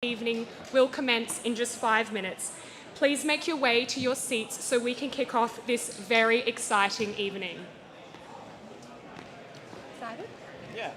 Evening will commence in just 5 minutes. Please make your way to your seats so we can kick off this very exciting evening. Excited? Yeah.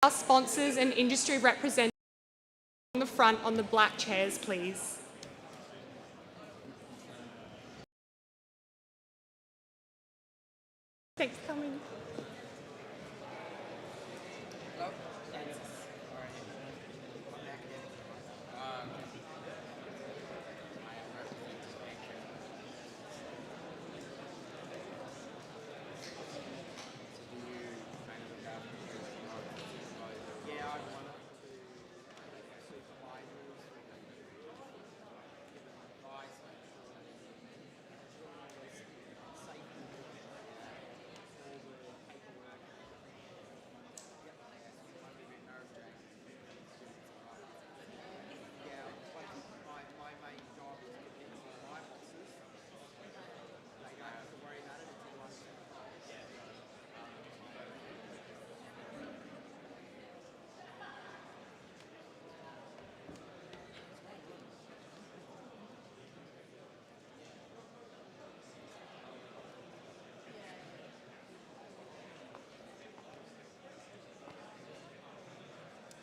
Our sponsors and industry representatives on the front on the black chairs, please. Thanks for coming.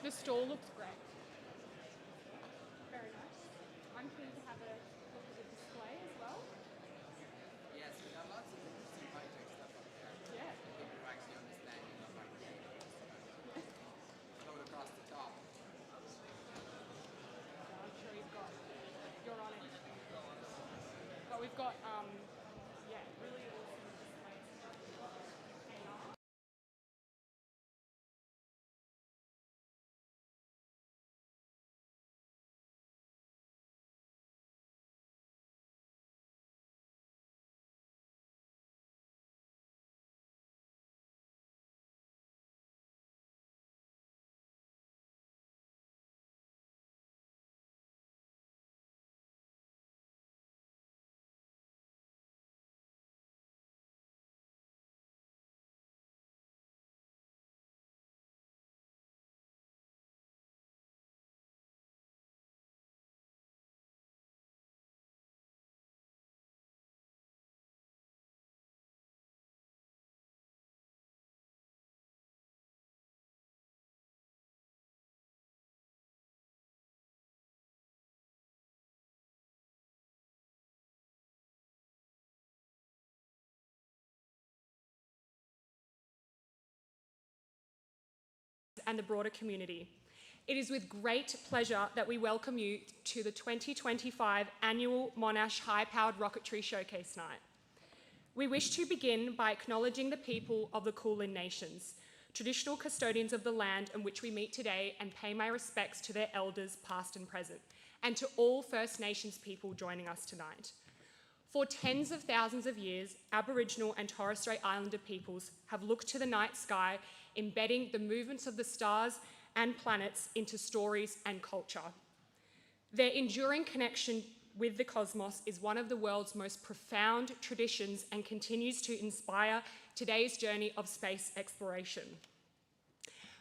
The stall looks great. Very nice. I'm keen to have a look at the display as well. Yes, we got lots of interesting high-tech stuff up there. Yeah. People are actually understanding of like float across the top. I'm sure you're on it. But we've got, yeah, really awesome displays. And the broader community. It is with great pleasure that we welcome you to the 2025 annual Monash High-Powered Rocketry Showcase Night. We wish to begin by acknowledging the people of the Kulin Nations, traditional custodians of the land on which we meet today, and pay my respects to their elders past and present, and to all First Nations people joining us tonight. For tens of thousands of years, Aboriginal and Torres Strait Islander peoples have looked to the night sky, embedding the movements of the stars and planets into stories and culture. Their enduring connection with the cosmos is one of the world's most profound traditions and continues to inspire today's journey of space exploration.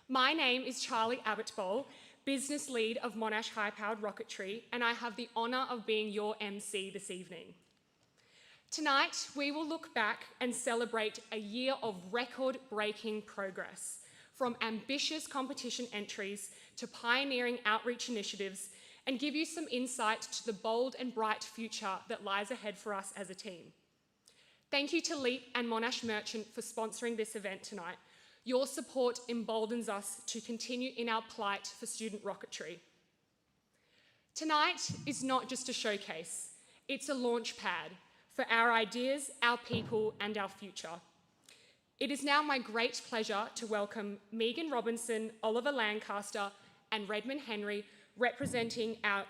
My name is Charlie Abbott-Boll, Business Lead of Monash High-Powered Rocketry, and I have the honour of being your MC this evening. Tonight, we will look back and celebrate a year of record-breaking progress, from ambitious competition entries to pioneering outreach initiatives, and give you some insight to the bold and bright future that lies ahead for us as a team. Thank you to Leap and Monash Merchant for sponsoring this event tonight. Your support emboldens us to continue in our plight for student rocketry. Tonight is not just a showcase, it's a launch pad for our ideas, our people, and our future. It is now my great pleasure to welcome Megan Robinson, Oliver Lancaster, and Redmond Henry, representing our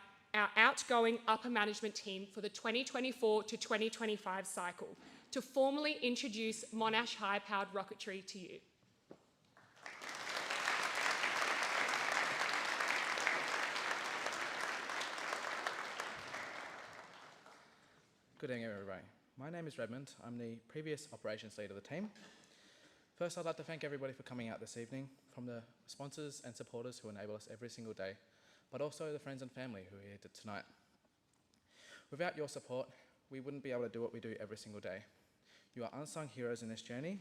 outgoing upper management team for the 2024 to 2025 cycle, to formally introduce Monash High-Powered Rocketry to you. Good evening, everybody. My name is Redmond. I'm the previous operations lead of the team. First, I'd like to thank everybody for coming out this evening, from the sponsors and supporters who enable us every single day, but also the friends and family who are here tonight. Without your support, we wouldn't be able to do what we do every single day. You are unsung heroes in this journey,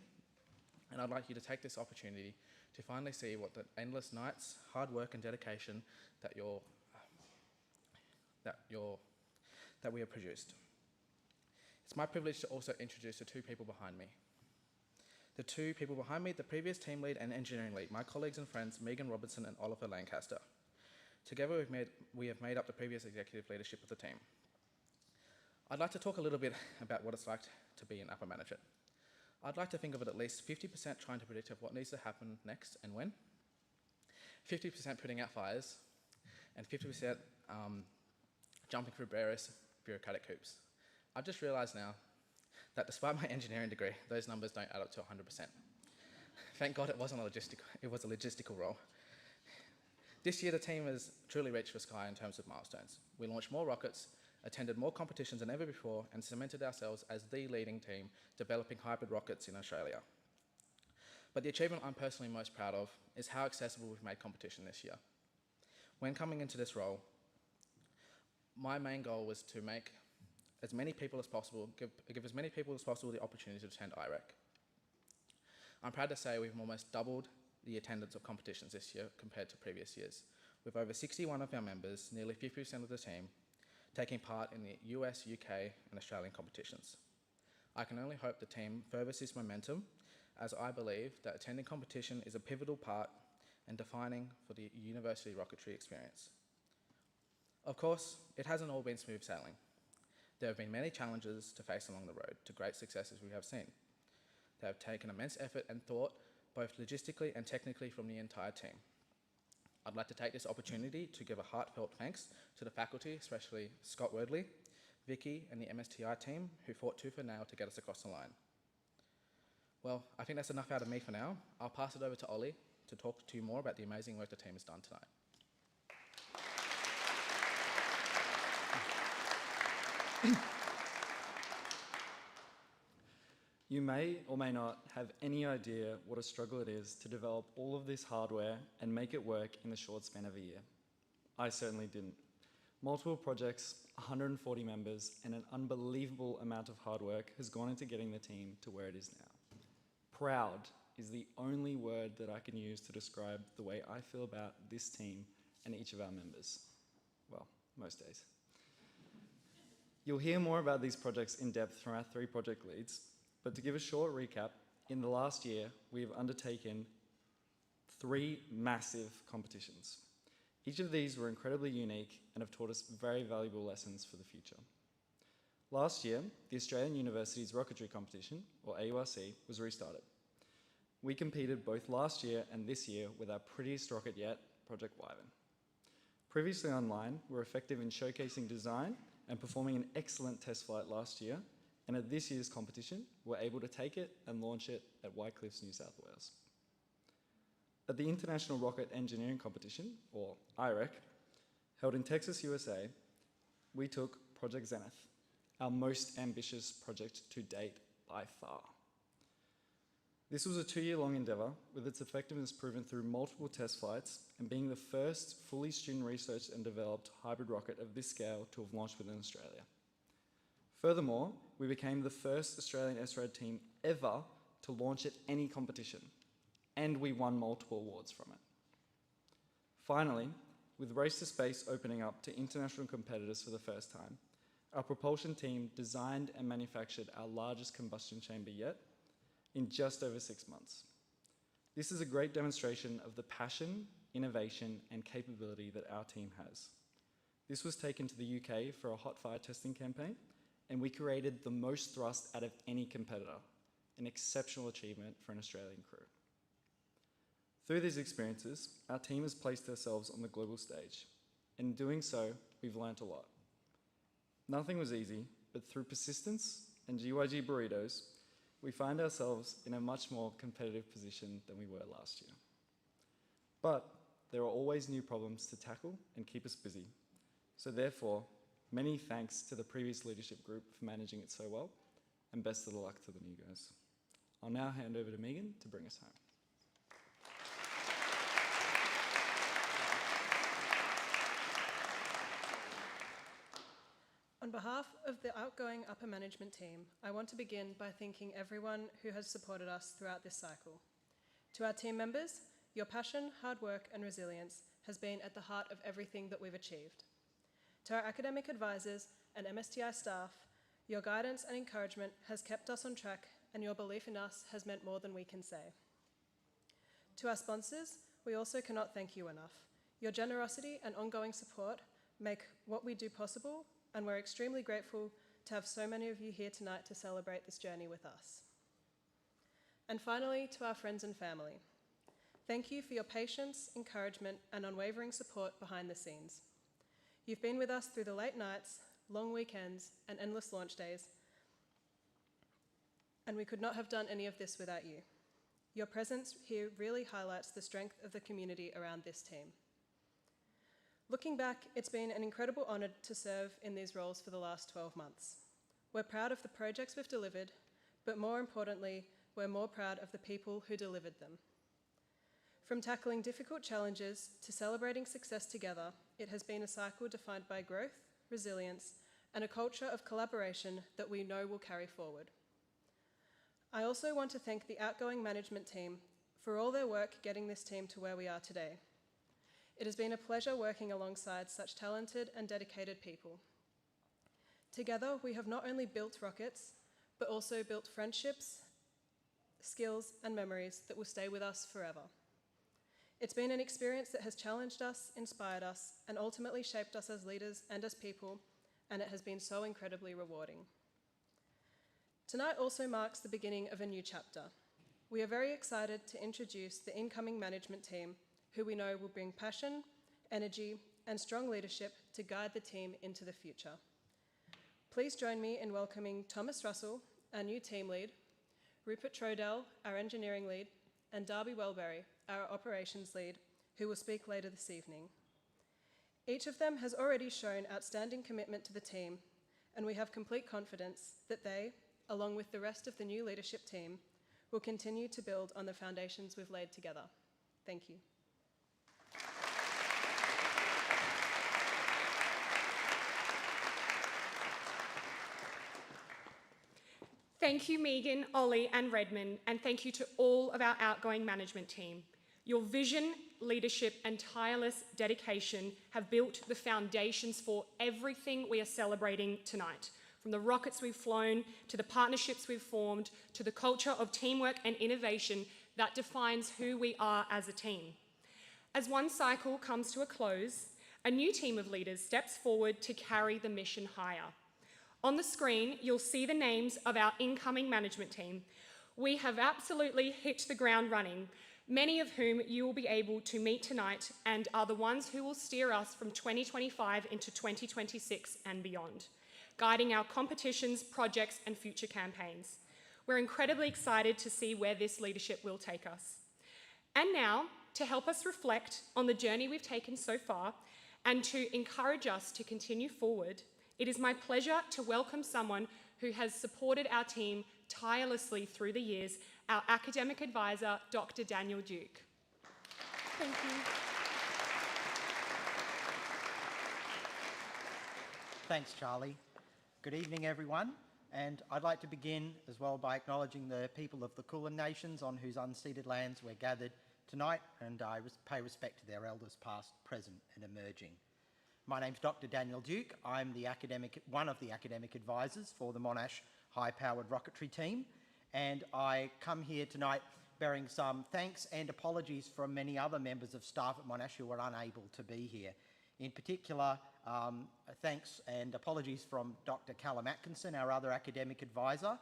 and I'd like you to take this opportunity to finally see what the endless nights, hard work and dedication that we have produced. It's my privilege to also introduce the two people behind me. The two people behind me, the previous team lead and engineering lead, my colleagues and friends, Megan Robinson and Oliver Lancaster. Together, we have made up the previous executive leadership of the team. I'd like to talk a little bit about what it's like to be an upper manager. I'd like to think of it at least 50% trying to predict what needs to happen next and when, 50% putting out fires, and 50% jumping through various bureaucratic hoops. I've just realised now that despite my engineering degree, those numbers don't add up to 100%. Thank God it was a logistical role. This year, the team has truly reached the sky in terms of milestones. We launched more rockets, attended more competitions than ever before, and cemented ourselves as the leading team developing hybrid rockets in Australia. But the achievement I'm personally most proud of is how accessible we've made competition this year. When coming into this role, my main goal was to make as many people as possible, give as many people as possible the opportunity to attend IREC. I'm proud to say we've almost doubled the attendance of competitions this year compared to previous years, with over 61 of our members, nearly 50% of the team, taking part in the US, UK, and Australian competitions. I can only hope the team furthers this momentum, as I believe that attending competition is a pivotal part and defining for the university rocketry experience. Of course, it hasn't all been smooth sailing. There have been many challenges to face along the road to great successes we have seen. They have taken immense effort and thought, both logistically and technically, from the entire team. I'd like to take this opportunity to give a heartfelt thanks to the faculty, especially Scott Wordley, Vicky, and the MSTI team, who fought tooth and nail to get us across the line. Well, I think that's enough out of me for now. I'll pass it over to Ollie to talk to you more about the amazing work the team has done tonight. You may or may not have any idea what a struggle it is to develop all of this hardware and make it work in the short span of a year. I certainly didn't. Multiple projects, 140 members, and an unbelievable amount of hard work has gone into getting the team to where it is now. Proud is the only word that I can use to describe the way I feel about this team and each of our members. Well, most days. You'll hear more about these projects in depth from our 3 project leads, but to give a short recap, in the last year, we have undertaken 3 massive competitions. Each of these were incredibly unique and have taught us very valuable lessons for the future. Last year, the Australian Universities Rocketry Competition, or AURC, was restarted. We competed both last year and this year with our prettiest rocket yet, Project Wyvern. Previously online, we were effective in showcasing design and performing an excellent test flight last year, and at this year's competition, we're able to take it and launch it at Whitecliffs, New South Wales. At the International Rocket Engineering Competition, or IREC, held in Texas, USA, we took Project Zenith, our most ambitious project to date by far. This was a 2-year-long endeavour, with its effectiveness proven through multiple test flights and being the first fully student-researched and developed hybrid rocket of this scale to have launched within Australia. Furthermore, we became the first Australian SRAD team ever to launch at any competition, and we won multiple awards from it. Finally, with Race to Space opening up to international competitors for the first time, our propulsion team designed and manufactured our largest combustion chamber yet in just over 6 months. This is a great demonstration of the passion, innovation, and capability that our team has. This was taken to the UK for a hot fire testing campaign, and we created the most thrust out of any competitor, an exceptional achievement for an Australian crew. Through these experiences, our team has placed ourselves on the global stage. In doing so, we've learnt a lot. Nothing was easy, but through persistence and GYG burritos, we find ourselves in a much more competitive position than we were last year. But there are always new problems to tackle and keep us busy. So therefore, many thanks to the previous leadership group for managing it so well, and best of luck to the new guys. I'll now hand over to Megan to bring us home. On behalf of the outgoing upper management team, I want to begin by thanking everyone who has supported us throughout this cycle. To our team members, your passion, hard work, and resilience has been at the heart of everything that we've achieved. To our academic advisors and MSTI staff, your guidance and encouragement has kept us on track, and your belief in us has meant more than we can say. To our sponsors, we also cannot thank you enough. Your generosity and ongoing support make what we do possible, and we're extremely grateful to have so many of you here tonight to celebrate this journey with us. And finally, to our friends and family, thank you for your patience, encouragement, and unwavering support behind the scenes. You've been with us through the late nights, long weekends, and endless launch days, and we could not have done any of this without you. Your presence here really highlights the strength of the community around this team. Looking back, it's been an incredible honour to serve in these roles for the last 12 months. We're proud of the projects we've delivered, but more importantly, we're more proud of the people who delivered them. From tackling difficult challenges to celebrating success together, it has been a cycle defined by growth, resilience, and a culture of collaboration that we know will carry forward. I also want to thank the outgoing management team for all their work getting this team to where we are today. It has been a pleasure working alongside such talented and dedicated people. Together, we have not only built rockets, but also built friendships, skills, and memories that will stay with us forever. It's been an experience that has challenged us, inspired us, and ultimately shaped us as leaders and as people, and it has been so incredibly rewarding. Tonight also marks the beginning of a new chapter. We are very excited to introduce the incoming management team, who we know will bring passion, energy, and strong leadership to guide the team into the future. Please join me in welcoming Thomas Russell, our new team lead, Rupert Trodell, our engineering lead, and Darby Wellberry, our operations lead, who will speak later this evening. Each of them has already shown outstanding commitment to the team, and we have complete confidence that they, along with the rest of the new leadership team, will continue to build on the foundations we've laid together. Thank you. Thank you, Megan, Ollie, and Redmond, and thank you to all of our outgoing management team. Your vision, leadership, and tireless dedication have built the foundations for everything we are celebrating tonight. From the rockets we've flown, to the partnerships we've formed, to the culture of teamwork and innovation that defines who we are as a team. As one cycle comes to a close, a new team of leaders steps forward to carry the mission higher. On the screen, you'll see the names of our incoming management team. We have absolutely hit the ground running, many of whom you will be able to meet tonight and are the ones who will steer us from 2025 into 2026 and beyond, guiding our competitions, projects, and future campaigns. We're incredibly excited to see where this leadership will take us. And now, to help us reflect on the journey we've taken so far and to encourage us to continue forward, it is my pleasure to welcome someone who has supported our team tirelessly through the years, our academic advisor, Dr. Daniel Duke. Thank you. Thanks, Charlie. Good evening, everyone. And I'd like to begin as well by acknowledging the people of the Kulin Nations on whose unceded lands we're gathered tonight, and I pay respect to their elders past, present, and emerging. My name's Dr. Daniel Duke. I'm one of the academic advisors for the Monash high-powered rocketry team, and I come here tonight bearing some thanks and apologies from many other members of staff at Monash who were unable to be here. In particular, thanks and apologies from Dr. Callum Atkinson, our other academic advisor,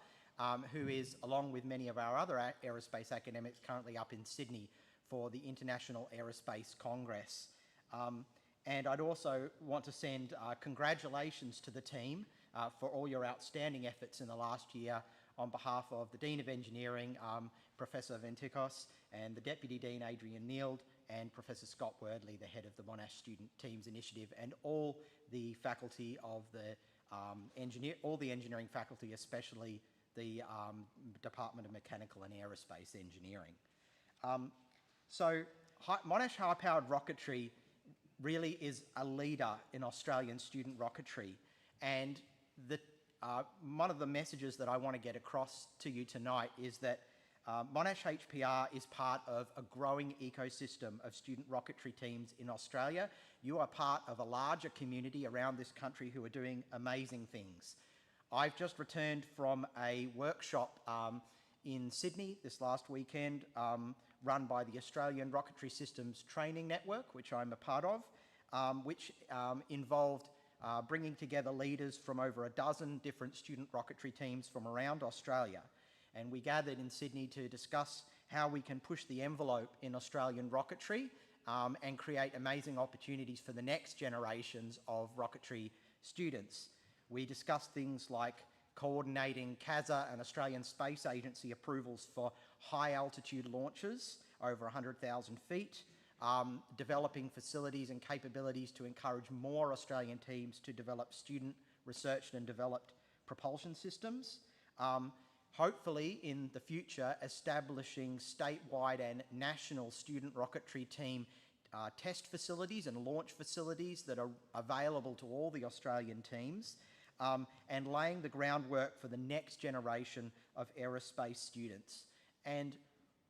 who is, along with many of our other aerospace academics, currently up in Sydney for the International Aerospace Congress. And I'd also want to send congratulations to the team for all your outstanding efforts in the last year on behalf of the Dean of Engineering, Professor Ventikos, and the Deputy Dean, Adrian Neild, and Professor Scott Wordley, the head of the Monash Student Teams Initiative, and all the faculty of the engineering faculty, especially the Department of Mechanical and Aerospace Engineering. Monash high-powered rocketry really is a leader in Australian student rocketry, and one of the messages that I want to get across to you tonight is that Monash HPR is part of a growing ecosystem of student rocketry teams in Australia. You are part of a larger community around this country who are doing amazing things. I've just returned from a workshop in Sydney this last weekend, run by the Australian Rocketry Systems Training Network, which I'm a part of, which involved bringing together leaders from over a dozen different student rocketry teams from around Australia. And we gathered in Sydney to discuss how we can push the envelope in Australian rocketry and create amazing opportunities for the next generations of rocketry students. We discussed things like coordinating CASA and Australian Space Agency approvals for high altitude launches over 100,000 feet, developing facilities and capabilities to encourage more Australian teams to develop student researched and developed propulsion systems. Hopefully in the future establishing statewide and national student rocketry team test facilities and launch facilities that are available to all the Australian teams, and laying the groundwork for the next generation of aerospace students. And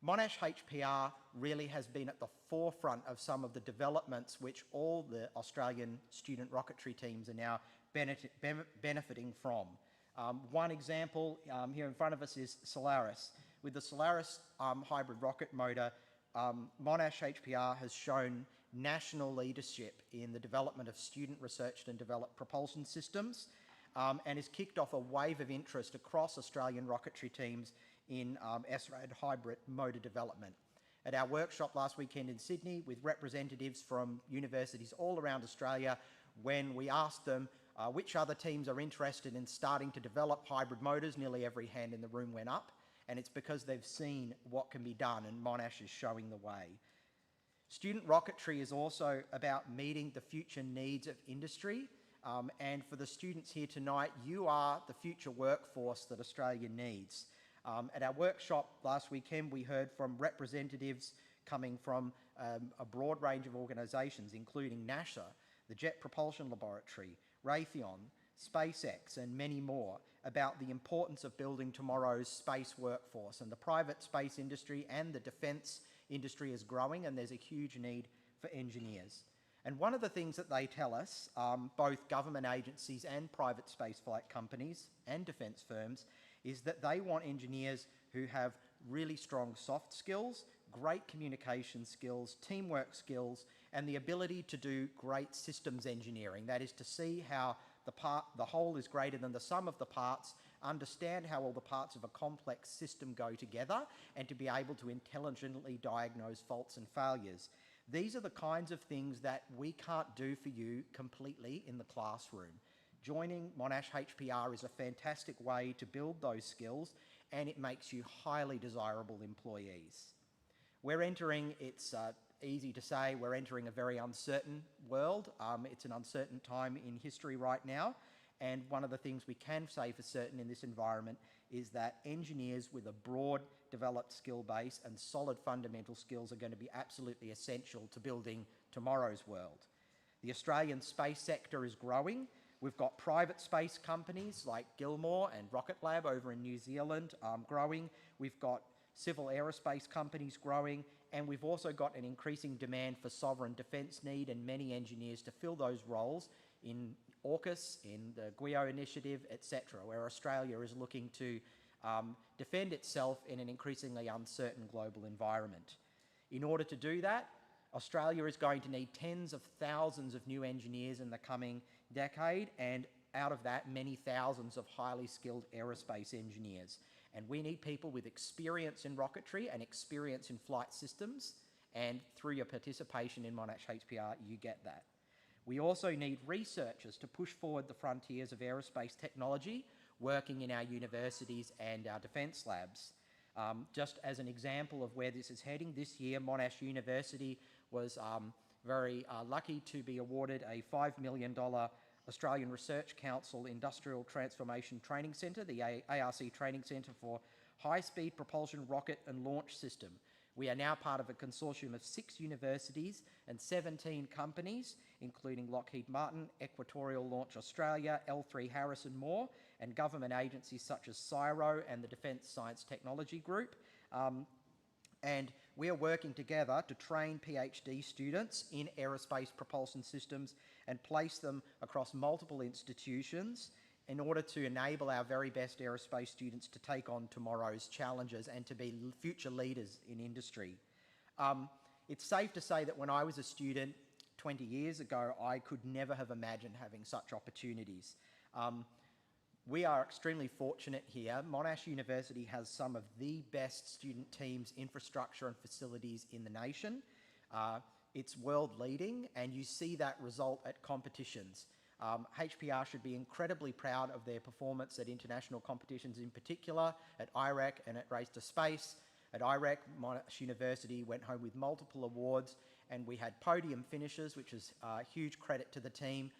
Monash HPR really has been at the forefront of some of the developments which all the Australian student rocketry teams are now benefiting from. One example here in front of us is Solaris. With the Solaris hybrid rocket motor, Monash HPR has shown national leadership in the development of student researched and developed propulsion systems, and has kicked off a wave of interest across Australian rocketry teams in SRAD hybrid motor development. At our workshop last weekend in Sydney with representatives from universities all around Australia, when we asked them which other teams are interested in starting to develop hybrid motors, nearly every hand in the room went up, and it's because they've seen what can be done, and Monash is showing the way. Student rocketry is also about meeting the future needs of industry, and for the students here tonight, you are the future workforce that Australia needs. At our workshop last weekend, we heard from representatives coming from a broad range of organisations, including NASA, the Jet Propulsion Laboratory, Raytheon, SpaceX, and many more, about the importance of building tomorrow's space workforce. And the private space industry and the defence industry is growing, and there's a huge need for engineers. And one of the things that they tell us, both government agencies and private spaceflight companies and defence firms, is that they want engineers who have really strong soft skills, great communication skills, teamwork skills, and the ability to do great systems engineering. That is to see how the whole is greater than the sum of the parts, understand how all the parts of a complex system go together, and to be able to intelligently diagnose faults and failures. These are the kinds of things that we can't do for you completely in the classroom. Joining Monash HPR is a fantastic way to build those skills, and it makes you highly desirable employees. We're entering, it's easy to say, we're entering a very uncertain world. It's an uncertain time in history right now, and one of the things we can say for certain in this environment is that engineers with a broad developed skill base and solid fundamental skills are going to be absolutely essential to building tomorrow's world. The Australian space sector is growing. We've got private space companies like Gilmore and Rocket Lab over in New Zealand growing. We've got civil aerospace companies growing, and we've also got an increasing demand for sovereign defence need and many engineers to fill those roles in AUKUS, in the GWIO initiative, etc., where Australia is looking to defend itself in an increasingly uncertain global environment. In order to do that, Australia is going to need tens of thousands of new engineers in the coming decade, and out of that, many thousands of highly skilled aerospace engineers. And we need people with experience in rocketry and experience in flight systems, and through your participation in Monash HPR, you get that. We also need researchers to push forward the frontiers of aerospace technology, working in our universities and our defence labs. Just as an example of where this is heading, this year Monash University was very lucky to be awarded a $5 million Australian Research Council Industrial Transformation Training Centre, the ARC Training Centre for High-Speed Propulsion Rocket and Launch System. We are now part of a consortium of 6 universities and 17 companies, including Lockheed Martin, Equatorial Launch Australia, L3 Harris and more, and government agencies such as CSIRO and the Defence Science Technology Group. And we are working together to train PhD students in aerospace propulsion systems and place them across multiple institutions in order to enable our very best aerospace students to take on tomorrow's challenges and to be future leaders in industry. It's safe to say that when I was a student 20 years ago, I could never have imagined having such opportunities. We are extremely fortunate here. Monash University has some of the best student teams, infrastructure and facilities in the nation. It's world leading, and you see that result at competitions. HPR should be incredibly proud of their performance at international competitions, in particular at IREC and at Race to Space. At IREC, Monash University went home with multiple awards, and we had podium finishes, which is a huge credit to the team,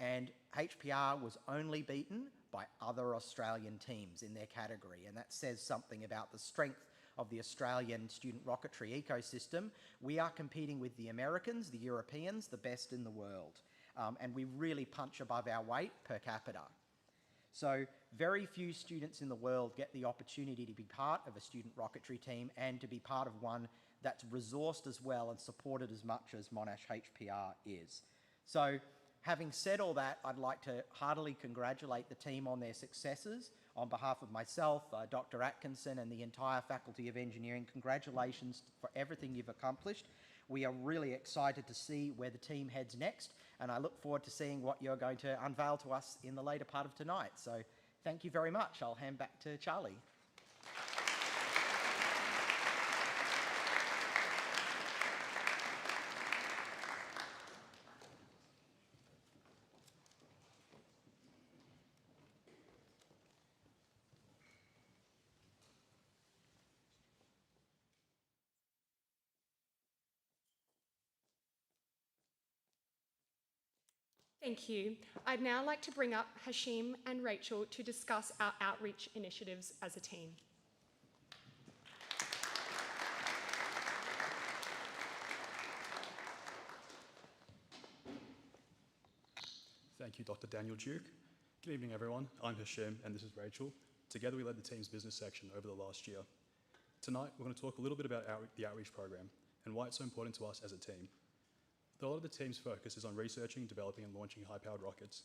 and HPR was only beaten by other Australian teams in their category, and that says something about the strength of the Australian student rocketry ecosystem. We are competing with the Americans, the Europeans, the best in the world, and we really punch above our weight per capita. So very few students in the world get the opportunity to be part of a student rocketry team and to be part of one that's resourced as well and supported as much as Monash HPR is. So having said all that, I'd like to heartily congratulate the team on their successes. On behalf of myself, Dr. Atkinson and the entire Faculty of Engineering, congratulations for everything you've accomplished. We are really excited to see where the team heads next, and I look forward to seeing what you're going to unveil to us in the later part of tonight. So thank you very much. I'll hand back to Charlie. Thank you. I'd now like to bring up Hashim and Rachel to discuss our outreach initiatives as a team. Thank you, Dr. Daniel Duke. Good evening, everyone. I'm Hashim, and this is Rachel. Together, we led the team's business section over the last year. Tonight, we're going to talk a little bit about the outreach program and why it's so important to us as a team. A lot of the team's focus is on researching, developing, and launching high-powered rockets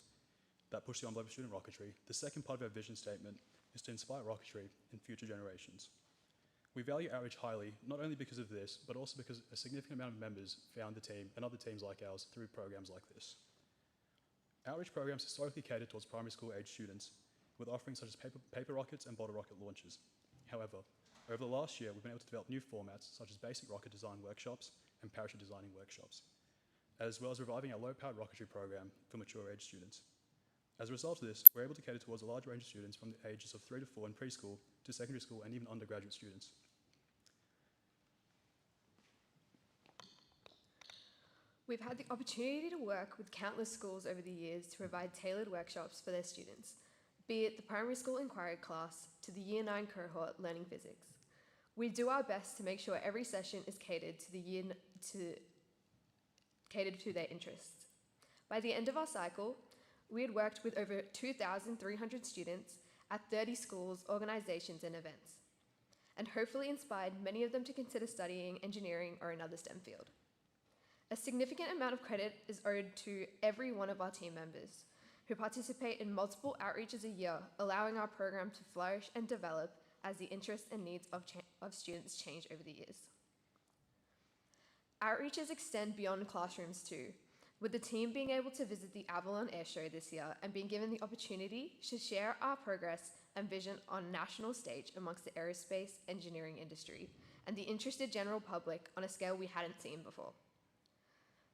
that push the envelope of student rocketry. The second part of our vision statement is to inspire rocketry in future generations. We value outreach highly, not only because of this, but also because a significant amount of members found the team and other teams like ours through programs like this. Outreach programs historically cater towards primary school age students with offerings such as paper rockets and bottle rocket launches. However, over the last year, we've been able to develop new formats such as basic rocket design workshops and parachute designing workshops, as well as reviving our low-powered rocketry program for mature age students. As a result of this, we're able to cater towards a large range of students from the ages of 3 to 4 in preschool to secondary school and even undergraduate students. We've had the opportunity to work with countless schools over the years to provide tailored workshops for their students, be it the primary school inquiry class to the Year 9 cohort learning physics. We do our best to make sure every session is catered to their interests. By the end of our cycle, we had worked with over 2,300 students at 30 schools, organisations and events, and hopefully inspired many of them to consider studying engineering or another STEM field. A significant amount of credit is owed to every one of our team members who participate in multiple outreaches a year, allowing our program to flourish and develop as the interests and needs of students change over the years. Outreaches extend beyond classrooms too, with the team being able to visit the Avalon Air Show this year and being given the opportunity to share our progress and vision on a national stage amongst the aerospace engineering industry and the interested general public on a scale we hadn't seen before.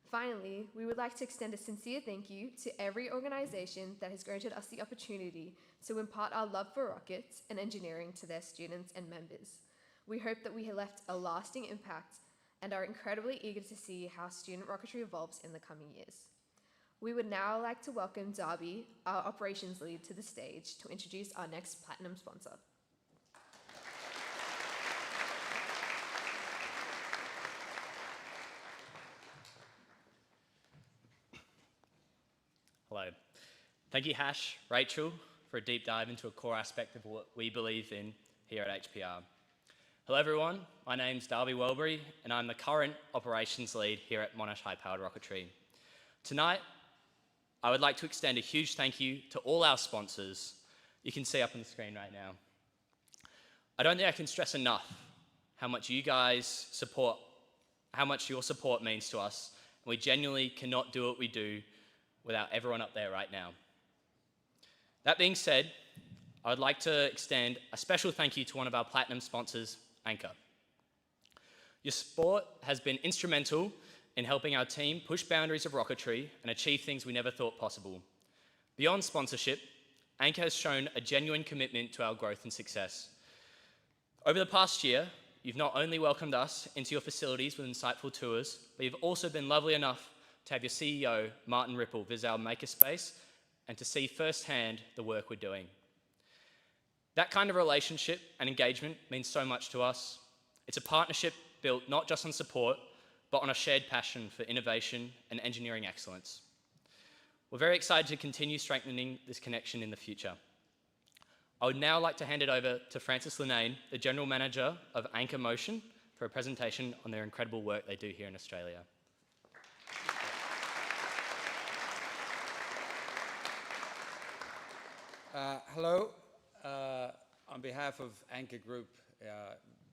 Finally, we would like to extend a sincere thank you to every organisation that has granted us the opportunity to impart our love for rockets and engineering to their students and members. We hope that we have left a lasting impact and are incredibly eager to see how student rocketry evolves in the coming years. We would now like to welcome Darby, our operations lead, to the stage to introduce our next platinum sponsor. Hello. Thank you, Hash, Rachel, for a deep dive into a core aspect of what we believe in here at HPR. Hello, everyone. My name's Darby Welbury, and I'm the current operations lead here at Monash High-Powered Rocketry. Tonight, I would like to extend a huge thank you to all our sponsors. You can see up on the screen right now. I don't think I can stress enough how much you guys support, how much your support means to us. We genuinely cannot do what we do without everyone up there right now. That being said, I would like to extend a special thank you to one of our platinum sponsors, Anchor. Your support has been instrumental in helping our team push boundaries of rocketry and achieve things we never thought possible. Beyond sponsorship, Anchor has shown a genuine commitment to our growth and success. Over the past year, you've not only welcomed us into your facilities with insightful tours, but you've also been lovely enough to have your CEO, Martin Ripple, visit our makerspace and to see firsthand the work we're doing. That kind of relationship and engagement means so much to us. It's a partnership built not just on support, but on a shared passion for innovation and engineering excellence. We're very excited to continue strengthening this connection in the future. I would now like to hand it over to Francis Linane, the General Manager of Anchor Motion, for a presentation on their incredible work they do here in Australia. Hello. On behalf of Anchor Group,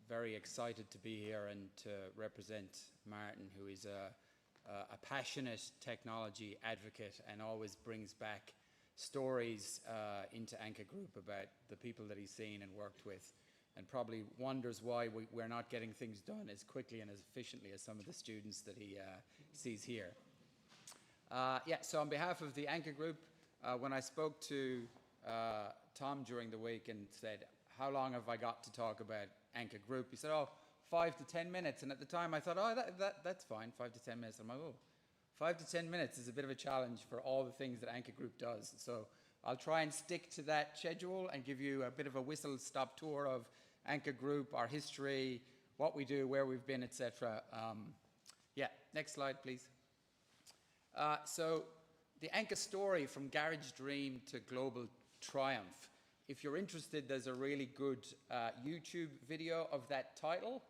very excited to be here and to represent Martin, who is a passionate technology advocate and always brings back stories into Anchor Group about the people that he's seen and worked with, and probably wonders why we're not getting things done as quickly and as efficiently as some of the students that he sees here. So on behalf of the Anchor Group, when I spoke to Tom during the week and said, how long have I got to talk about Anchor Group? He said, 5 to 10 minutes. And at the time I thought, that's fine, 5 to 10 minutes. I'm like, 5 to 10 minutes is a bit of a challenge for all the things that Anchor Group does. So I'll try and stick to that schedule and give you a bit of a whistle-stop tour of Anchor Group, our history, what we do, where we've been, etc. Next slide, please. So the Anchor story from garage dream to global triumph. If you're interested, there's a really good YouTube video of that title,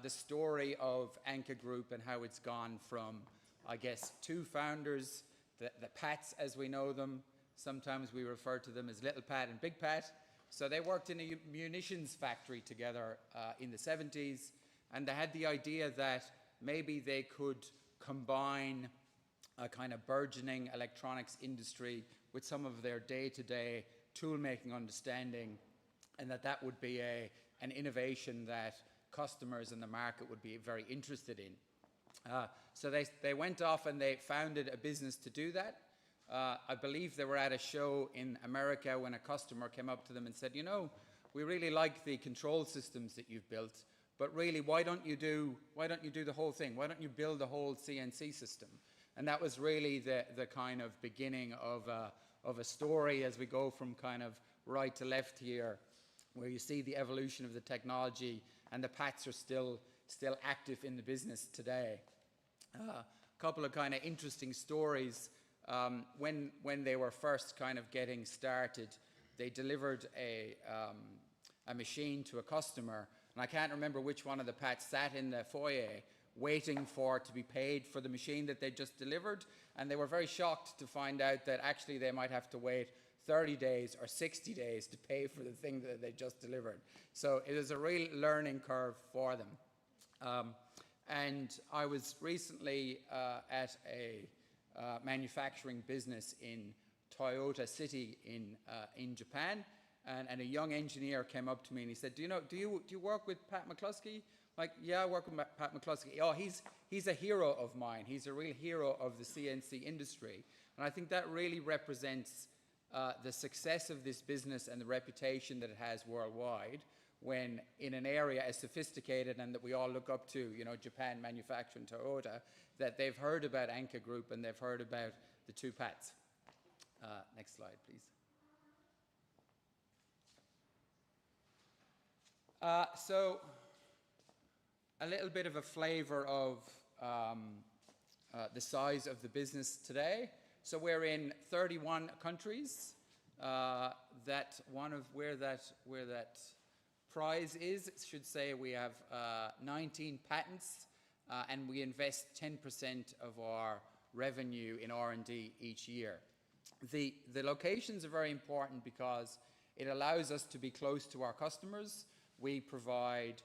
the story of Anchor Group and how it's gone from, I guess, two founders, the Pats as we know them. Sometimes we refer to them as Little Pat and Big Pat. So they worked in a munitions factory together in the 70s, and they had the idea that maybe they could combine a kind of burgeoning electronics industry with some of their day-to-day tool-making understanding, and that would be an innovation that customers in the market would be very interested in. So they went off and they founded a business to do that. I believe they were at a show in America when a customer came up to them and said, we really like the control systems that you've built, but really, why don't you do the whole thing? Why don't you build the whole CNC system? And that was really the kind of beginning of a story as we go from kind of right to left here, where you see the evolution of the technology, and the Pats are still active in the business today. A couple of kind of interesting stories. When they were first kind of getting started, they delivered a machine to a customer, and I can't remember which one of the Pats sat in the foyer waiting to be paid for the machine that they just delivered, and they were very shocked to find out that actually they might have to wait 30 days or 60 days to pay for the thing that they just delivered. So it is a real learning curve for them. And I was recently at a manufacturing business in Toyota City in Japan, and a young engineer came up to me and he said, do you work with Pat McCluskey? Like, yeah, I work with Pat McCluskey. Oh, he's a hero of mine. He's a real hero of the CNC industry. And I think that really represents the success of this business and the reputation that it has worldwide, when in an area as sophisticated and that we all look up to, Japan manufacturing Toyota, that they've heard about Anchor Group and they've heard about the two Pats. Next slide, please. So a little bit of a flavor of the size of the business today. So we're in 31 countries. Where that prize is, it should say we have 19 patents, and we invest 10% of our revenue in R&D each year. The locations are very important because it allows us to be close to our customers. We provide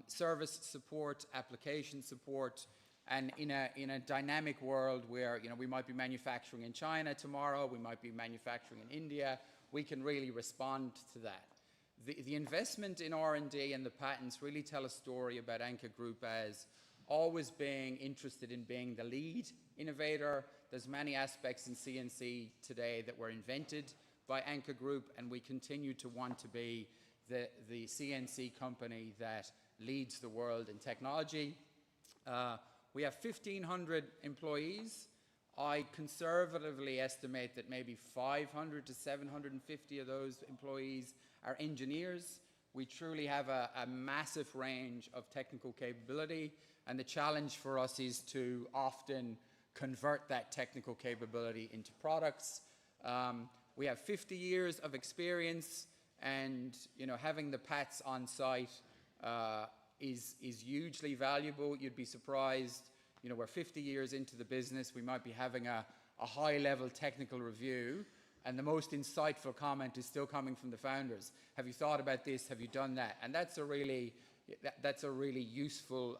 service support, application support, and in a dynamic world where we might be manufacturing in China tomorrow, we might be manufacturing in India, we can really respond to that. The investment in R&D and the patents really tell a story about Anchor Group as always being interested in being the lead innovator. There's many aspects in CNC today that were invented by Anchor Group, and we continue to want to be the CNC company that leads the world in technology. We have 1,500 employees. I conservatively estimate that maybe 500 to 750 of those employees are engineers. We truly have a massive range of technical capability, and the challenge for us is to often convert that technical capability into products. We have 50 years of experience. and having the PATs on site is hugely valuable. You'd be surprised, we're 50 years into the business, we might be having a high-level technical review, and the most insightful comment is still coming from the founders. Have you thought about this? Have you done that? And that's a really useful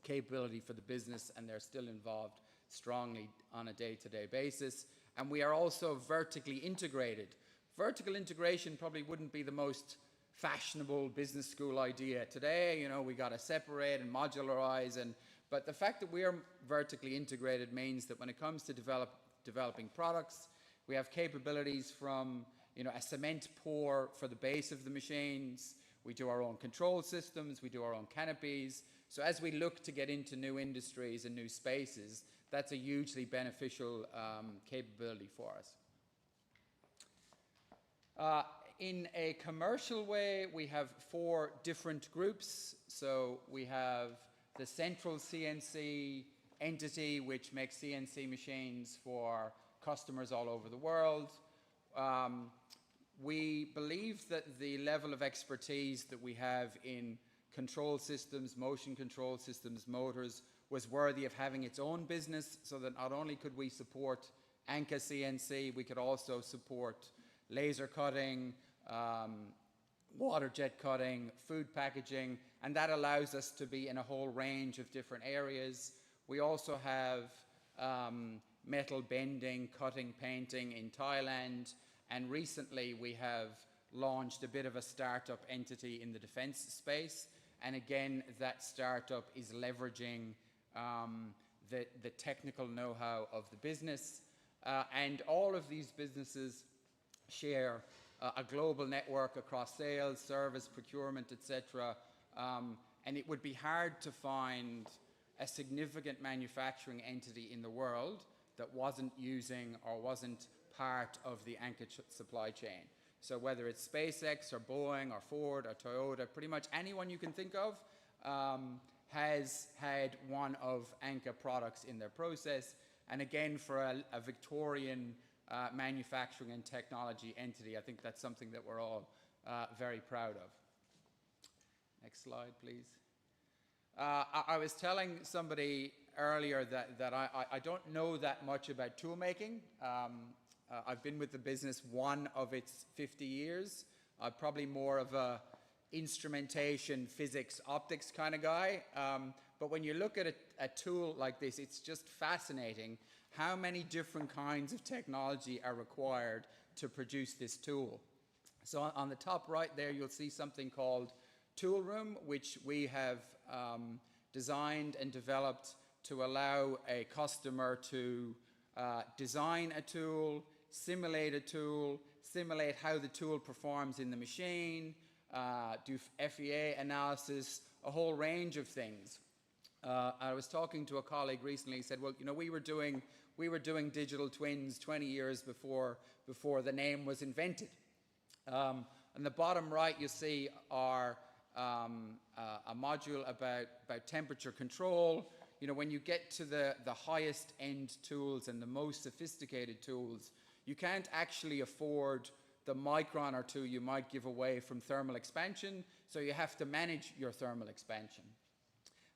capability for the business, and they're still involved strongly on a day-to-day basis. And we are also vertically integrated. Vertical integration probably wouldn't be the most fashionable business school idea today. We got to separate and modularize, but the fact that we are vertically integrated means that when it comes to developing products, we have capabilities from a cement pour for the base of the machines. We do our own control systems. We do our own canopies. So as we look to get into new industries and new spaces, that's a hugely beneficial capability for us. In a commercial way, we have 4 different groups. So we have the central CNC entity, which makes CNC machines for customers all over the world. We believe that the level of expertise that we have in control systems, motion control systems, motors, was worthy of having its own business, so that not only could we support Anka CNC, we could also support laser cutting, water jet cutting, food packaging, and that allows us to be in a whole range of different areas. We also have metal bending, cutting, painting in Thailand, and recently we have launched a bit of a startup entity in the defense space, and again that startup is leveraging the technical know-how of the business, and all of these businesses share a global network across sales, service, procurement, etc. And it would be hard to find a significant manufacturing entity in the world that wasn't using or wasn't part of the Anka supply chain. So whether it's SpaceX or Boeing or Ford or Toyota, pretty much anyone you can think of has had one of Anka products in their process. And again, for a Victorian manufacturing and technology entity, I think that's something that we're all very proud of. Next slide, please. I was telling somebody earlier that I don't know that much about tool making. I've been with the business one of its 50 years. I'm probably more of a instrumentation, physics, optics kind of guy. But when you look at a tool like this, it's just fascinating how many different kinds of technology are required to produce this tool. So on the top right there, you'll see something called Tool Room, which we have designed and developed to allow a customer to design a tool, simulate a tool, simulate how the tool performs in the machine, do FEA analysis, a whole range of things. I was talking to a colleague recently. He said, well, we were doing digital twins 20 years before the name was invented. On the bottom right, you see our a module about temperature control. When you get to the highest end tools and the most sophisticated tools, you can't actually afford the micron or two you might give away from thermal expansion, so you have to manage your thermal expansion.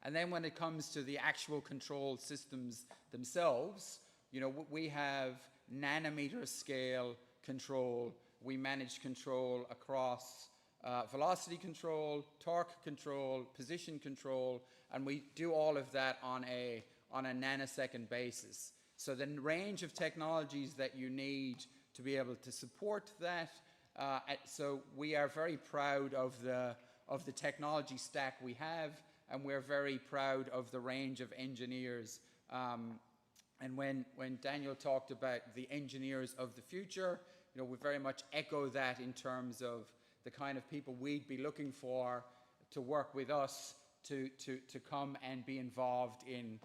And then when it comes to the actual control systems themselves, we have nanometer scale control. We manage control across velocity control, torque control, position control, and we do all of that on a nanosecond basis. So the range of technologies that you need to be able to support that. So we are very proud of the technology stack we have, and we're very proud of the range of engineers. And when Daniel talked about the engineers of the future, we very much echo that in terms of the kind of people we'd be looking for to work with us to come and be involved in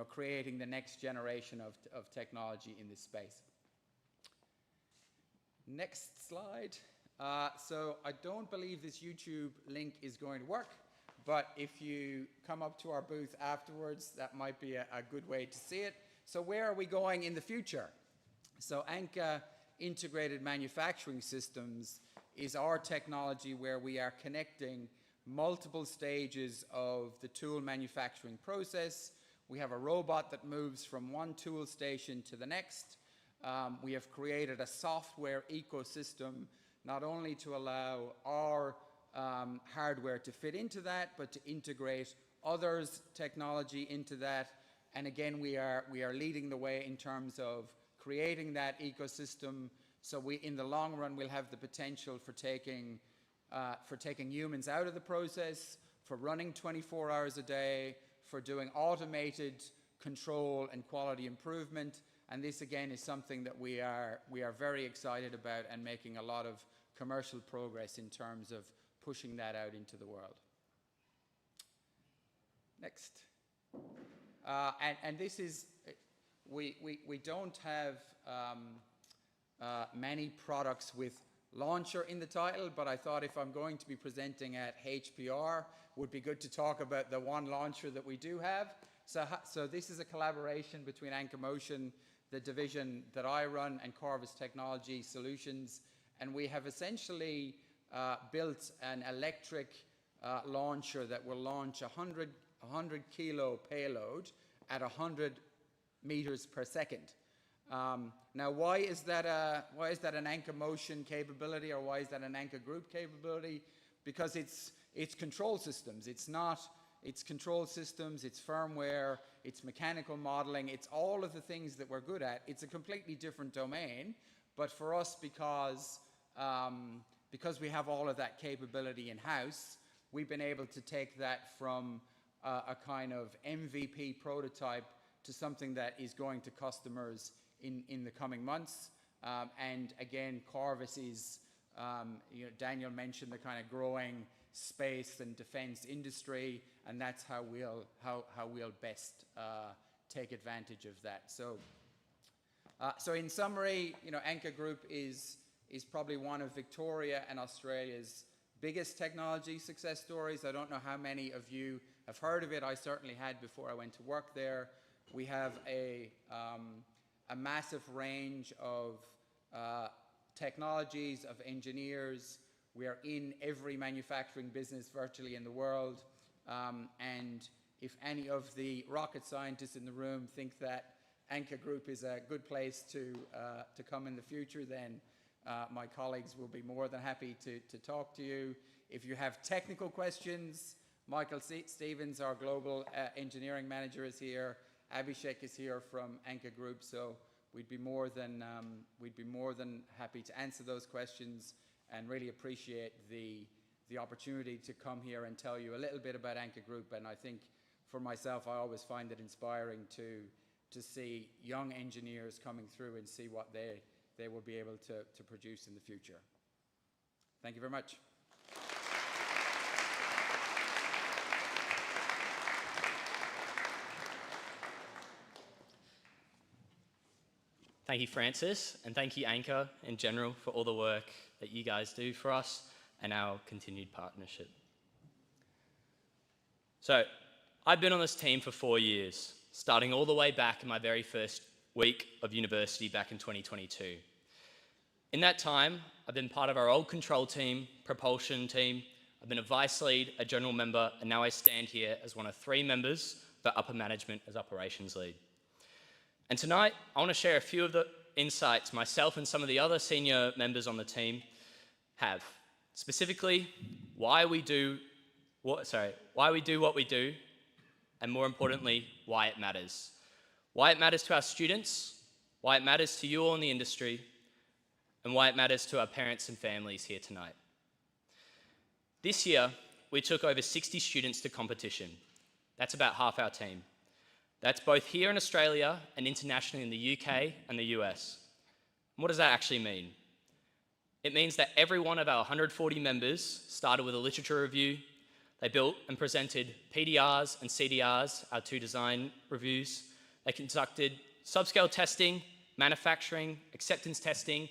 creating the next generation of technology in this space. Next slide. So I don't believe this YouTube link is going to work, but if you come up to our booth afterwards, that might be a good way to see it. So where are we going in the future? So Anka Integrated Manufacturing Systems is our technology where we are connecting multiple stages of the tool manufacturing process. We have a robot that moves from one tool station to the next. We have created a software ecosystem not only to allow our hardware to fit into that, but to integrate others' technology into that. And again, we are leading the way in terms of creating that ecosystem. So in the long run, we'll have the potential for taking humans out of the process, for running 24 hours a day, for doing automated control and quality improvement. And this again is something that we are very excited about and making a lot of commercial progress in terms of pushing that out into the world. Next. And this is, we don't have many products with launcher in the title, but I thought if I'm going to be presenting at HPR, would be good to talk about the one launcher that we do have. So this is a collaboration between Anchor Motion, the division that I run, and Corvus Technology Solutions. And we have essentially built an electric launcher that will launch a 100 kilo payload at 100 meters per second. Now, why is that an Anchor Motion capability, or why is that an Anchor Group capability? Because it's control systems. It's control systems, it's firmware, it's mechanical modeling, it's all of the things that we're good at. It's a completely different domain, but for us, because we have all of that capability in-house, we've been able to take that from a kind of MVP prototype to something that is going to customers in the coming months. And again, Corvus is, Daniel mentioned the kind of growing space and defense industry, and that's how we'll best take advantage of that. So in summary, Anchor Group is probably one of Victoria and Australia's biggest technology success stories. I don't know how many of you have heard of it. I certainly had before I went to work there. We have a massive range of technologies, of engineers. We are in every manufacturing business virtually in the world. And if any of the rocket scientists in the room think that Anchor Group is a good place to come in the future, then my colleagues will be more than happy to talk to you. If you have technical questions, Michael Stevens, our global engineering manager, is here. Abhishek is here from Anchor Group, so we'd be more than happy to answer those questions, and really appreciate the opportunity to come here and tell you a little bit about Anchor Group. And I think for myself, I always find it inspiring to see young engineers coming through and see what they will be able to produce in the future. Thank you very much. Thank you, Francis, and thank you, Anchor, in general, for all the work that you guys do for us and our continued partnership. So, I've been on this team for 4 years, starting all the way back in my very first week of university back in 2022. In that time, I've been part of our old control team, propulsion team. I've been a vice lead, a general member, and now I stand here as one of 3 members for upper management as operations lead. And tonight, I want to share a few of the insights myself and some of the other senior members on the team have. Specifically, why we do what we do, and more importantly, why it matters. Why it matters to our students, why it matters to you all in the industry, and why it matters to our parents and families here tonight. This year, we took over 60 students to competition. That's about half our team. That's both here in Australia and internationally in the UK and the US. And what does that actually mean? It means that every one of our 140 members started with a literature review. They built and presented PDRs and CDRs, our 2 design reviews. They conducted subscale testing, manufacturing, acceptance testing,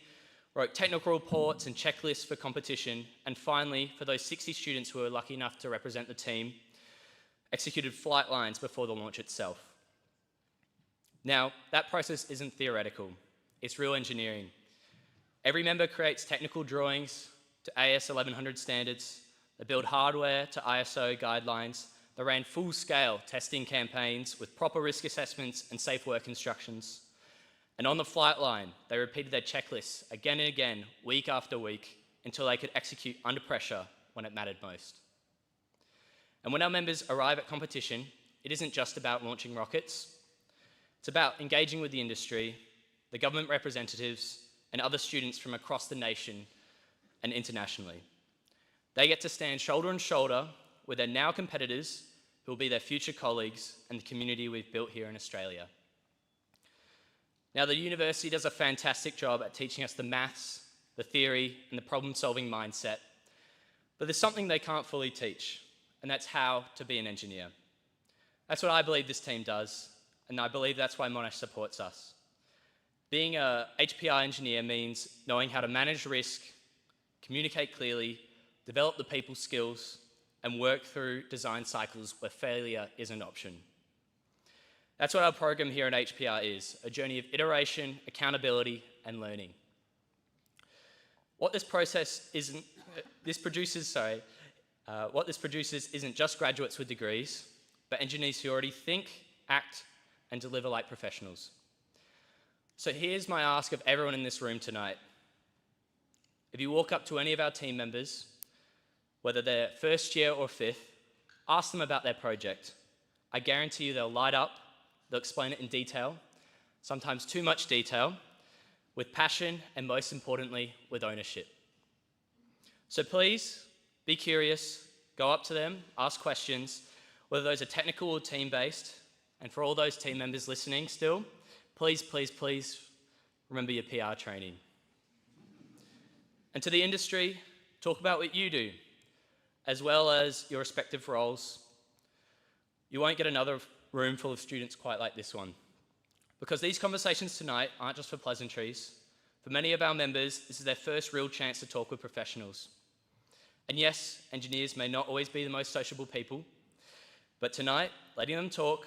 wrote technical reports and checklists for competition, and finally, for those 60 students who were lucky enough to represent the team, executed flight lines before the launch itself. Now, that process isn't theoretical, it's real engineering. Every member creates technical drawings, to AS 1100 standards. They build hardware to ISO guidelines. They ran full-scale testing campaigns with proper risk assessments and safe work instructions. And on the flight line, they repeated their checklists again and again, week after week, until they could execute under pressure when it mattered most. And when our members arrive at competition, it isn't just about launching rockets. It's about engaging with the industry, the government representatives, and other students from across the nation and internationally. They get to stand shoulder to shoulder with their now competitors, who will be their future colleagues and the community we've built here in Australia. Now, the university does a fantastic job at teaching us the maths, the theory, and the problem-solving mindset. But there's something they can't fully teach, and that's how to be an engineer. That's what I believe this team does, and I believe that's why Monash supports us. Being a HPR engineer means knowing how to manage risk, communicate clearly, develop the people skills, and work through design cycles where failure is an option. That's what our program here at HPR is, a journey of iteration, accountability, and learning. What this produces isn't just graduates with degrees, but engineers who already think, act, and deliver like professionals. So here's my ask of everyone in this room tonight. If you walk up to any of our team members, whether they're first year or fifth, ask them about their project. I guarantee you they'll light up, they'll explain it in detail, sometimes too much detail, with passion, and most importantly, with ownership. So please, be curious, go up to them, ask questions, whether those are technical or team-based, and for all those team members listening still, please, please, please remember your PR training. And to the industry, talk about what you do, as well as your respective roles. You won't get another room full of students quite like this one. Because these conversations tonight aren't just for pleasantries. For many of our members, this is their first real chance to talk with professionals. And yes, engineers may not always be the most sociable people, but tonight, letting them talk,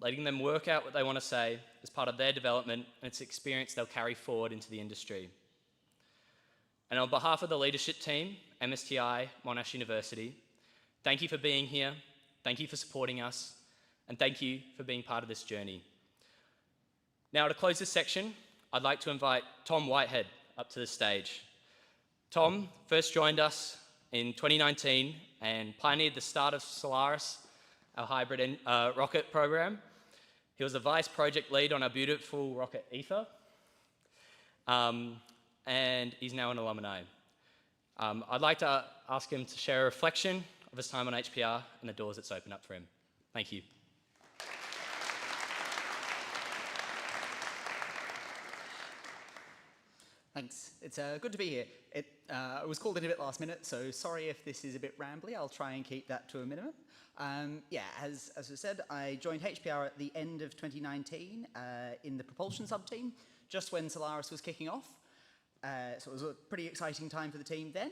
letting them work out what they want to say is part of their development, and it's experience they'll carry forward into the industry. And on behalf of the leadership team, MSTI, Monash University, thank you for being here, thank you for supporting us, and thank you for being part of this journey. Now, to close this section, I'd like to invite Tom Whitehead up to the stage. Tom first joined us in 2019 and pioneered the start of Solaris, our hybrid rocket program. He was a vice project lead on our beautiful rocket Ether, and he's now an alumni. I'd like to ask him to share a reflection of his time on HPR and the doors it's opened up for him. Thank you. Thanks. It's good to be here. I was called in a bit last minute, so sorry if this is a bit rambly. I'll try and keep that to a minimum. As was said, I joined HPR at the end of 2019 in the propulsion sub-team, just when Solaris was kicking off. So it was a pretty exciting time for the team then.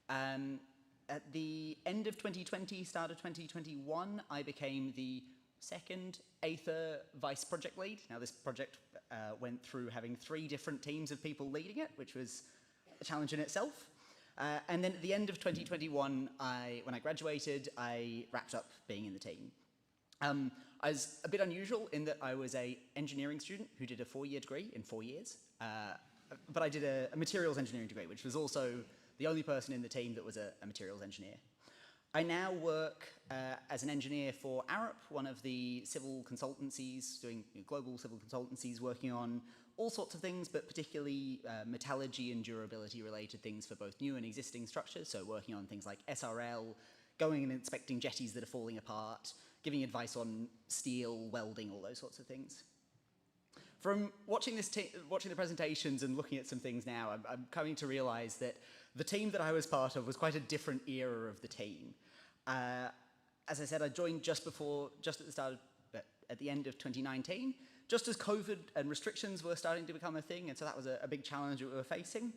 At the end of 2020, start of 2021, I became the second Aether vice project lead. Now this project went through having 3 different teams of people leading it, which was a challenge in itself. And then at the end of 2021, when I graduated, I wrapped up being in the team. I was a bit unusual in that I was an engineering student who did a 4-year degree in 4 years. But I did a materials engineering degree, which was also the only person in the team that was a materials engineer. I now work as an engineer for Arup, one of the civil consultancies, doing global civil consultancies, working on all sorts of things, but particularly metallurgy and durability related things for both new and existing structures. So working on things like SRL, going and inspecting jetties that are falling apart, giving advice on steel, welding, all those sorts of things. From watching watching the presentations and looking at some things now, I'm coming to realize that the team that I was part of was quite a different era of the team. As I said, I joined just at the start at the end of 2019, just as COVID and restrictions were starting to become a thing, and so that was a big challenge that we were facing.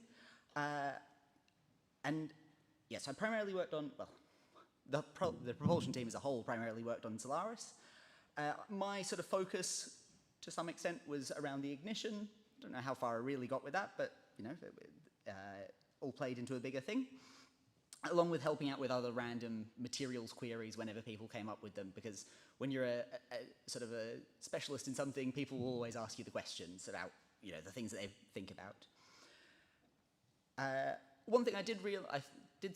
And yes, I primarily worked on, well, the propulsion team as a whole primarily worked on Solaris. My sort of focus, to some extent, was around the ignition. Don't know how far I really got with that, but you know, all played into a bigger thing, along with helping out with other random materials queries whenever people came up with them, because when you're a sort of a specialist in something, people will always ask you the questions about, you know, the things that they think about. One thing I did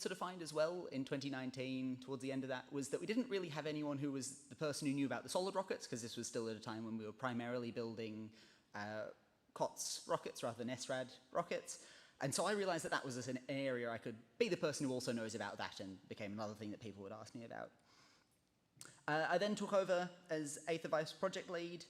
sort of find as well in 2019, towards the end of that, was that we didn't really have anyone who was the person who knew about the solid rockets, because this was still at a time when we were primarily building COTS rockets rather than SRAD rockets. And so I realized that that was an area I could be the person who also knows about that, and became another thing that people would ask me about. I then took over as 8th Vice Project Lead,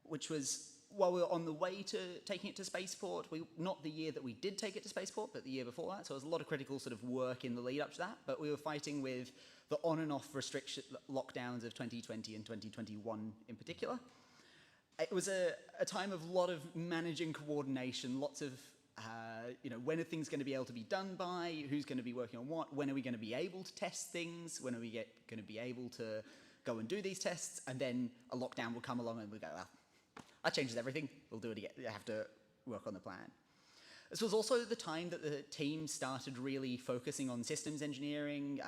which was while we were on the way to taking it to Spaceport. Not the year that we did take it to Spaceport, but the year before that. So there was a lot of critical sort of work in the lead up to that, but we were fighting with the on and off lockdowns of 2020 and 2021 in particular. It was a time of a lot of managing coordination, lots of, you know, when are things going to be able to be done by, who's going to be working on what, when are we going to be able to test things, when are we going to be able to go and do these tests, and then a lockdown will come along and we'll go, well, that changes everything, we'll do it again, I have to work on the plan. This was also the time that the team started really focusing on systems engineering,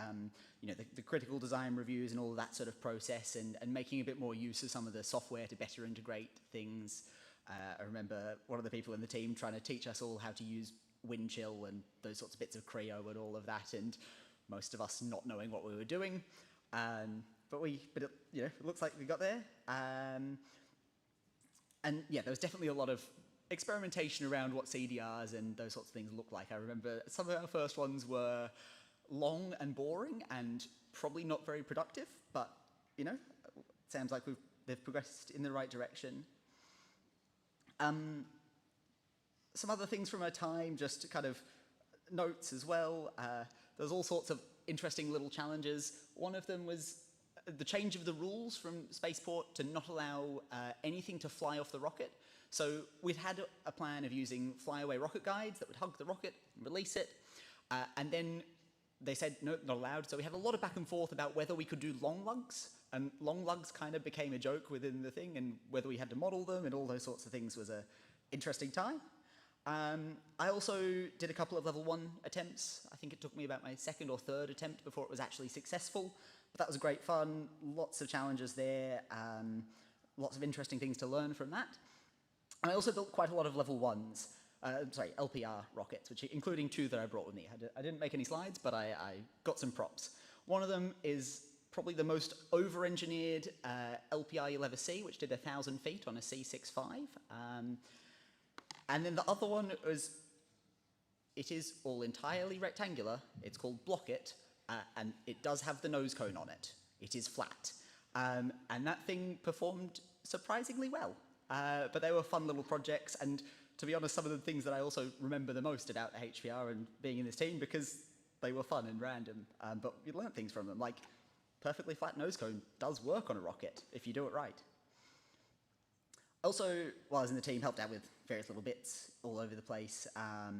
you know, the critical design reviews and all of that sort of process, and making a bit more use of some of the software to better integrate things. I remember one of the people in the team trying to teach us all how to use Windchill and those sorts of bits of Creo and all of that, and most of us not knowing what we were doing. But it, you know, it looks like we got there. And yeah, there was definitely a lot of experimentation around what CDRs and those sorts of things look like. I remember some of our first ones were long and boring and probably not very productive, but, you know, it sounds like they've progressed in the right direction. Some other things from our time, just kind of notes as well. There's all sorts of interesting little challenges. One of them was the change of the rules from Spaceport to not allow anything to fly off the rocket. So we'd had a plan of using flyaway rocket guides that would hug the rocket and release it. And then they said, no, not allowed. So we had a lot of back and forth about whether we could do long lugs. And long lugs kind of became a joke within the thing, and whether we had to model them and all those sorts of things was an interesting time. I also did a couple of level 1 attempts. I think it took me about my 2nd or 3rd attempt before it was actually successful. But that was great fun, lots of challenges there, lots of interesting things to learn from that. And I also built quite a lot of level 1s, LPR rockets, which including 2 that I brought with me. I didn't make any slides, but I got some props. One of them is probably the most over-engineered LPR you'll ever see, which did 1,000 feet on a C65. And then the other one it is all entirely rectangular. It's called Block-It, and it does have the nose cone on it. It is flat. And that thing performed surprisingly well. But they were fun little projects, and to be honest, some of the things that I also remember the most about HPR and being in this team, because they were fun and random, but you learn things from them, like perfectly flat nose cone does work on a rocket if you do it right. Also, while I was in the team, helped out with various little bits all over the place. I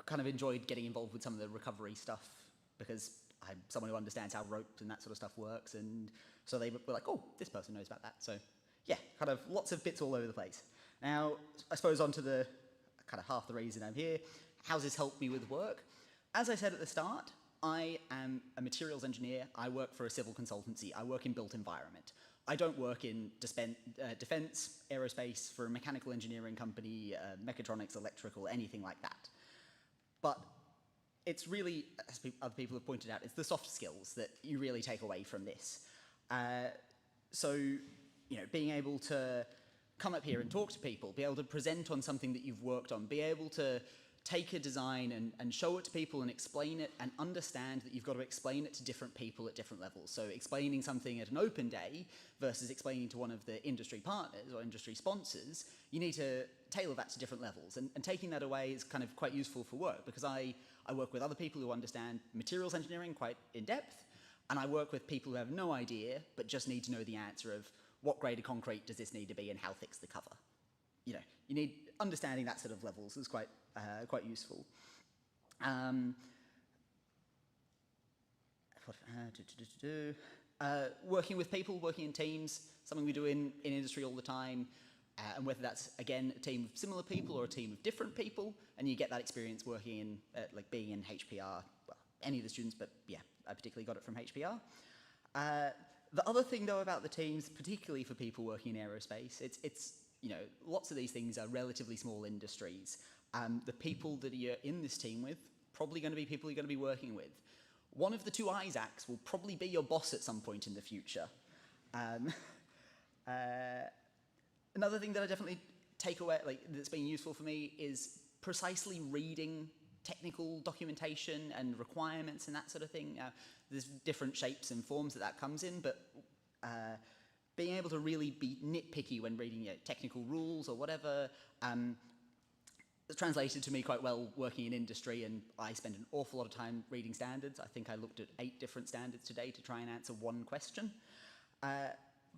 kind of enjoyed getting involved with some of the recovery stuff, because I'm someone who understands how ropes and that sort of stuff works, and so they were like, oh, this person knows about that. So yeah, kind of lots of bits all over the place. Now, I suppose onto the kind of half the reason I'm here. How's this helped me with work? As I said at the start, I am a materials engineer. I work for a civil consultancy. I work in built environment. I don't work in defense, aerospace, for a mechanical engineering company, mechatronics, electrical, anything like that. But it's really, as other people have pointed out, it's the soft skills that you really take away from this. So, you know, being able to come up here and talk to people, be able to present on something that you've worked on, be able to take a design and show it to people and explain it, and understand that you've got to explain it to different people at different levels. So explaining something at an open day versus explaining to one of the industry partners or industry sponsors, you need to tailor that to different levels. And taking that away is kind of quite useful for work, because I work with other people who understand materials engineering quite in depth, and I work with people who have no idea but just need to know the answer of what grade of concrete does this need to be and how thick's the cover. You know, you need understanding that sort of levels is quite useful. Working with people, working in teams, something we do in industry all the time. and whether that's, again, a team of similar people or a team of different people, and you get that experience working in, like being in HPR, well, any of the students, but yeah, I particularly got it from HPR. The other thing, though, about the teams, particularly for people working in aerospace, it's you know, lots of these things are relatively small industries. The people that you're in this team with, probably going to be people you're going to be working with. One of the two Isaacs will probably be your boss at some point in the future. Another thing that I definitely take away, like that's been useful for me, is precisely reading technical documentation and requirements and that sort of thing. There's different shapes and forms that comes in, but being able to really be nitpicky when reading technical rules or whatever, it's translated to me quite well working in industry, and I spend an awful lot of time reading standards. I think I looked at 8 different standards today to try and answer one question.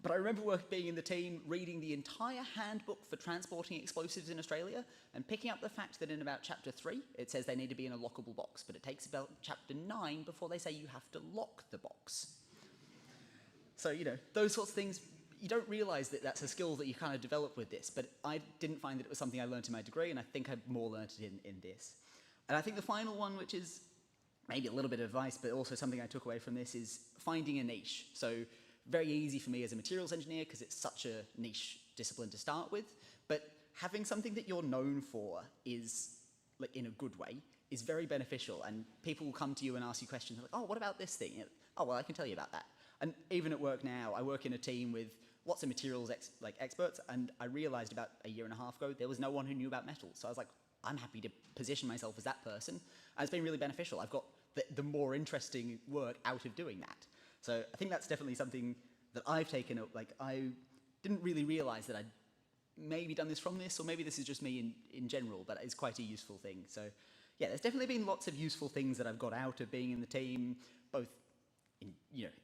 But I remember being in the team, reading the entire handbook for transporting explosives in Australia, and picking up the fact that in about chapter 3, it says they need to be in a lockable box, but it takes about chapter 9 before they say you have to lock the box. So, you know, those sorts of things, you don't realise that that's a skill that you kind of develop with this, but I didn't find that it was something I learned in my degree, and I think I more learned it in this. And I think the final one, which is maybe a little bit of advice, but also something I took away from this, is finding a niche. So, very easy for me as a materials engineer because it's such a niche discipline to start with, but having something that you're known for is, like in a good way, is very beneficial, and people will come to you and ask you questions like, oh, what about this thing? Oh, well, I can tell you about that. And even at work now, I work in a team with lots of materials experts, and I realized about a year and a half ago there was no one who knew about metals, so I was like, I'm happy to position myself as that person, and it's been really beneficial. I've got the more interesting work out of doing that. So I think that's definitely something that I've taken up. Like, I didn't really realize that I'd maybe done this from this, or maybe this is just me in general, but it's quite a useful thing. So yeah, there's definitely been lots of useful things that I've got out of being in the team, both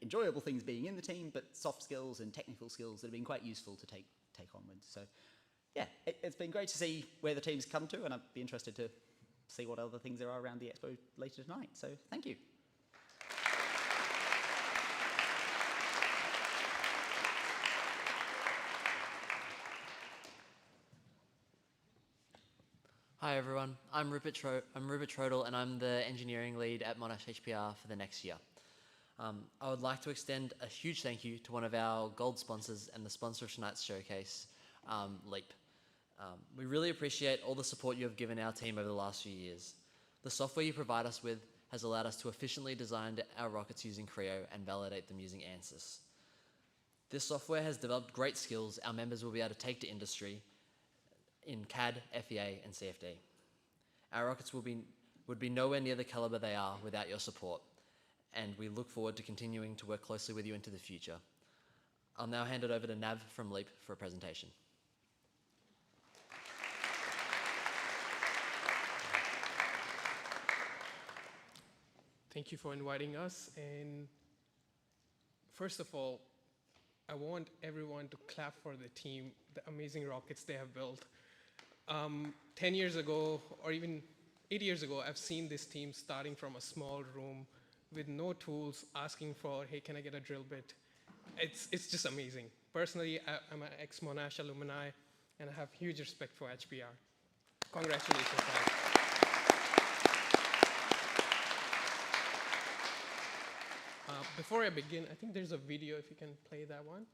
enjoyable things being in the team, but soft skills and technical skills that have been quite useful to take onwards. So yeah, it's been great to see where the team's come to, and I'd be interested to see what other things there are around the expo later tonight. So thank you. Hi everyone, I'm Rupert Trodel, and I'm the engineering lead at Monash HPR for the next year. I would like to extend a huge thank you to one of our gold sponsors and the sponsor of tonight's showcase, Leap. We really appreciate all the support you have given our team over the last few years. The software you provide us with has allowed us to efficiently design our rockets using Creo and validate them using ANSYS. This software has developed great skills our members will be able to take to industry in CAD, FEA, and CFD. Our rockets would be nowhere near the caliber they are without your support, and we look forward to continuing to work closely with you into the future. I'll now hand it over to Nav from Leap for a presentation. Thank you for inviting us, and first of all, I want everyone to clap for the team, the amazing rockets they have built. 10 years ago, or even 8 years ago, I've seen this team starting from a small room with no tools, asking for, hey, can I get a drill bit? It's just amazing. Personally, I'm an ex-Monash alumni, and I have huge respect for HPR. Congratulations, guys. Before I begin, I think there's a video, if you can play that one.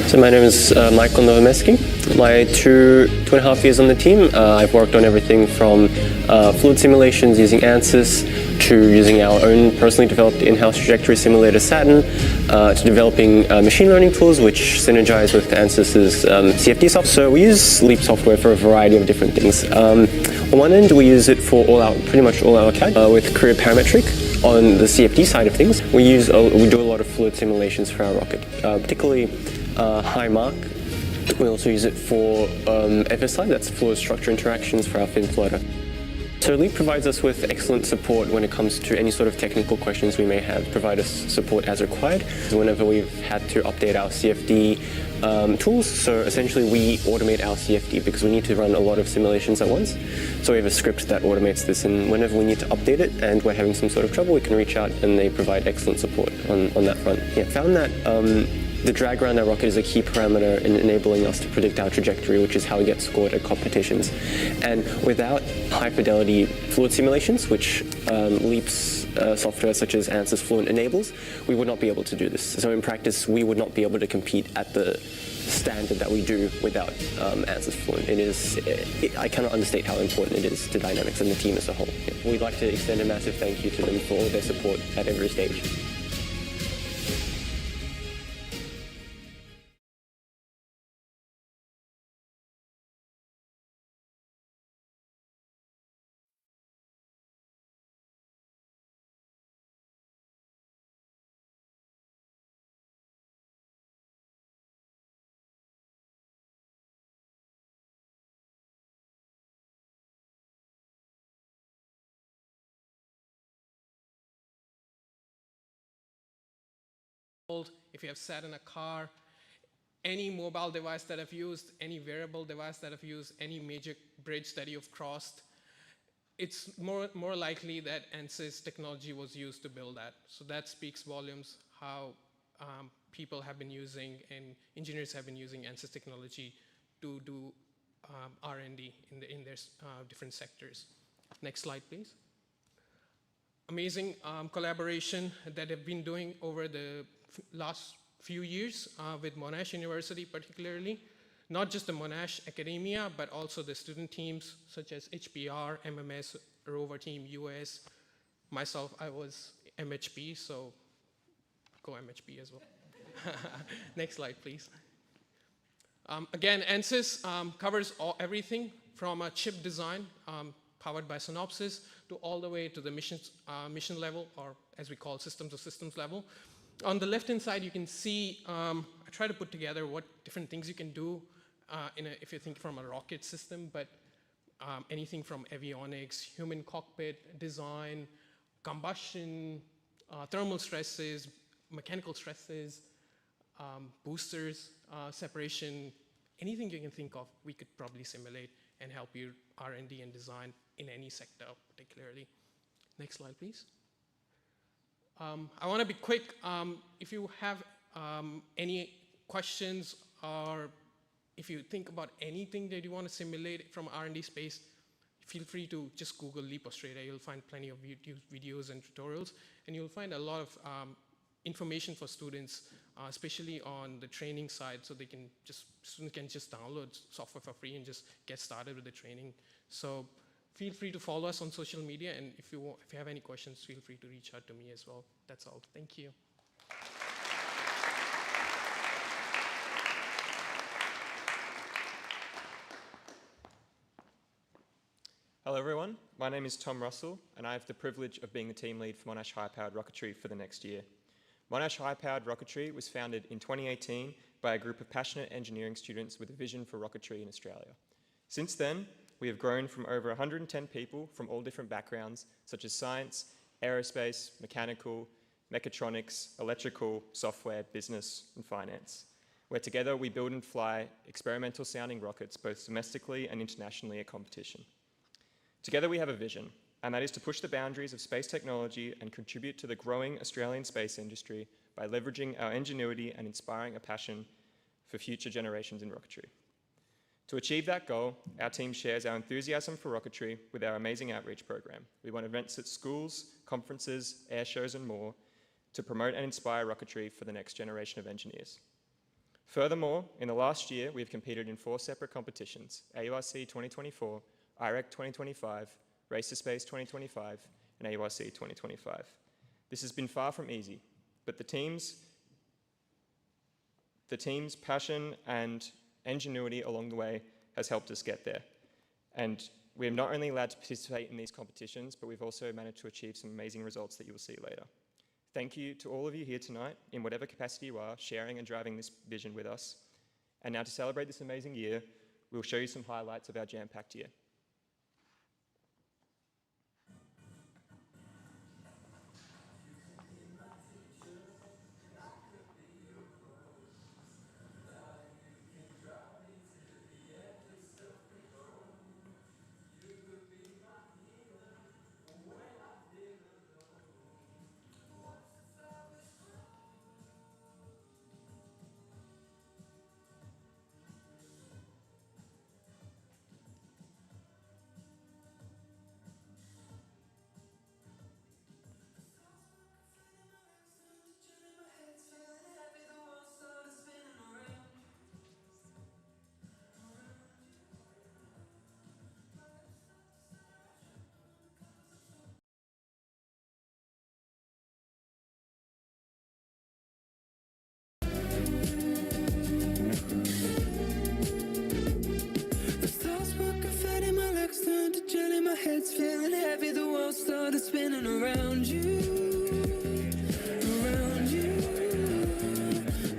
So my name is Michael Nowomeski. My two and a half years on the team, I've worked on everything from fluid simulations using ANSYS to using our own personally developed in-house trajectory simulator Saturn, to developing machine learning tools which synergize with ANSYS's CFD software. So we use Leap software for a variety of different things. On one end, we use it for pretty much all our CAD with career parametric. On the CFD side of things, we do a lot of fluid simulations for our rocket, particularly high mark. We also use it for FSI, that's fluid structure interactions for our fin floater. So Leap provides us with excellent support when it comes to any sort of technical questions we may have, provide us support as required. Whenever we've had to update our CFD tools, so essentially we automate our CFD because we need to run a lot of simulations at once. So we have a script that automates this, and whenever we need to update it and we're having some sort of trouble, we can reach out and they provide excellent support on that front. Yeah, found that the drag around our rocket is a key parameter in enabling us to predict our trajectory, which is how we get scored at competitions. And without high-fidelity fluid simulations, which Leap's software such as ANSYS Fluent enables, we would not be able to do this. So in practice, we would not be able to compete at the standard that we do without ANSYS Fluent. I cannot understate how important it is to Dynamics and the team as a whole. Yeah. We'd like to extend a massive thank you to them for all their support at every stage. If you have sat in a car, any mobile device that I've used, any wearable device that I've used, any major bridge that you've crossed, it's more likely that ANSYS technology was used to build that. So that speaks volumes how people have been using and engineers have been using ANSYS technology to do R&D in their different sectors. Next slide, please. Amazing collaboration that I've been doing over the last few years with Monash University particularly. Not just the Monash academia, but also the student teams such as HPR, MMS, Rover Team, US. Myself, I was MHP, so go MHP as well. Next slide, please. Again, ANSYS covers everything from a chip design powered by Synopsys to all the way to the mission level, or as we call systems of systems level. On the left-hand side, you can see, I try to put together what different things you can do if you think from a rocket system, but anything from avionics, human cockpit design, combustion, thermal stresses, mechanical stresses, boosters, separation, anything you can think of, we could probably simulate and help you R&D and design in any sector particularly. Next slide, please. I want to be quick. If you have any questions or if you think about anything that you want to simulate from R&D space, feel free to just Google Leap Australia. You'll find plenty of YouTube videos and tutorials, and you'll find a lot of information for students, especially on the training side, so students can just download software for free and just get started with the training. So feel free to follow us on social media, and if you have any questions, feel free to reach out to me as well. That's all. Thank you. Hello everyone, my name is Tom Russell and I have the privilege of being the team lead for Monash High-Powered Rocketry for the next year. Monash High-Powered Rocketry was founded in 2018 by a group of passionate engineering students with a vision for rocketry in Australia. Since then, we have grown from over 110 people from all different backgrounds such as science, aerospace, mechanical, mechatronics, electrical, software, business and finance, where together we build and fly experimental sounding rockets both domestically and internationally at competition. Together we have a vision, and that is to push the boundaries of space technology and contribute to the growing Australian space industry by leveraging our ingenuity and inspiring a passion for future generations in rocketry. To achieve that goal, our team shares our enthusiasm for rocketry with our amazing outreach program. We run events at schools, conferences, air shows and more to promote and inspire rocketry for the next generation of engineers. Furthermore, in the last year, we have competed in 4 separate competitions: AURC 2024, IREC 2025, Race to Space 2025, and AURC 2025. This has been far from easy, but the team's passion and ingenuity along the way has helped us get there. And we are not only allowed to participate in these competitions, but we've also managed to achieve some amazing results that you will see later. Thank you to all of you here tonight, in whatever capacity you are, sharing and driving this vision with us. And now, to celebrate this amazing year, we'll show you some highlights of our jam-packed year. Head's feeling heavy, the world started spinning around you, around you.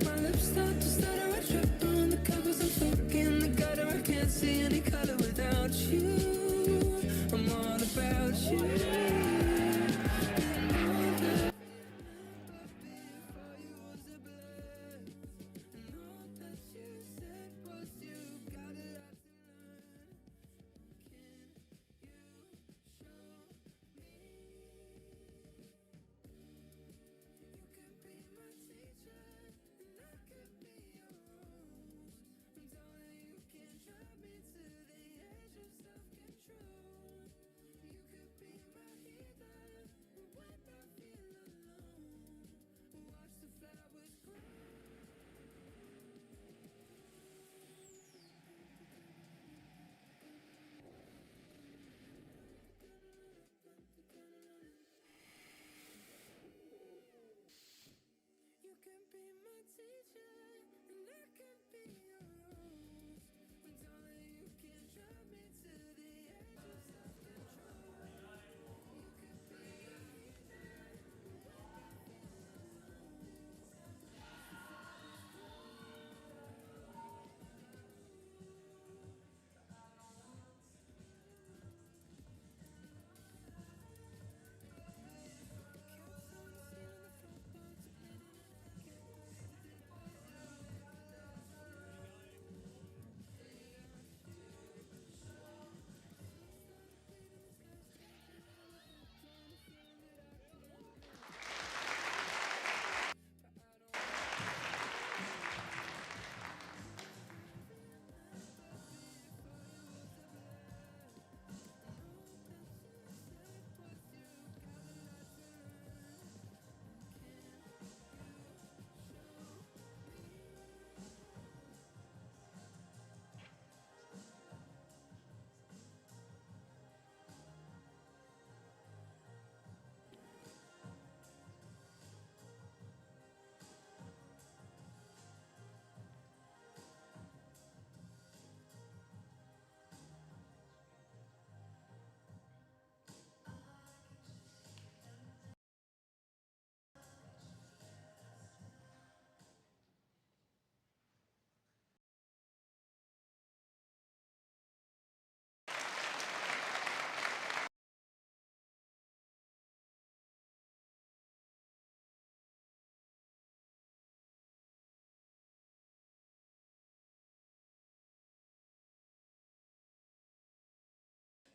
My lips start to stutter, I trip on the covers, I'm stuck in the gutter, I can't see any color without you. I'm all about you.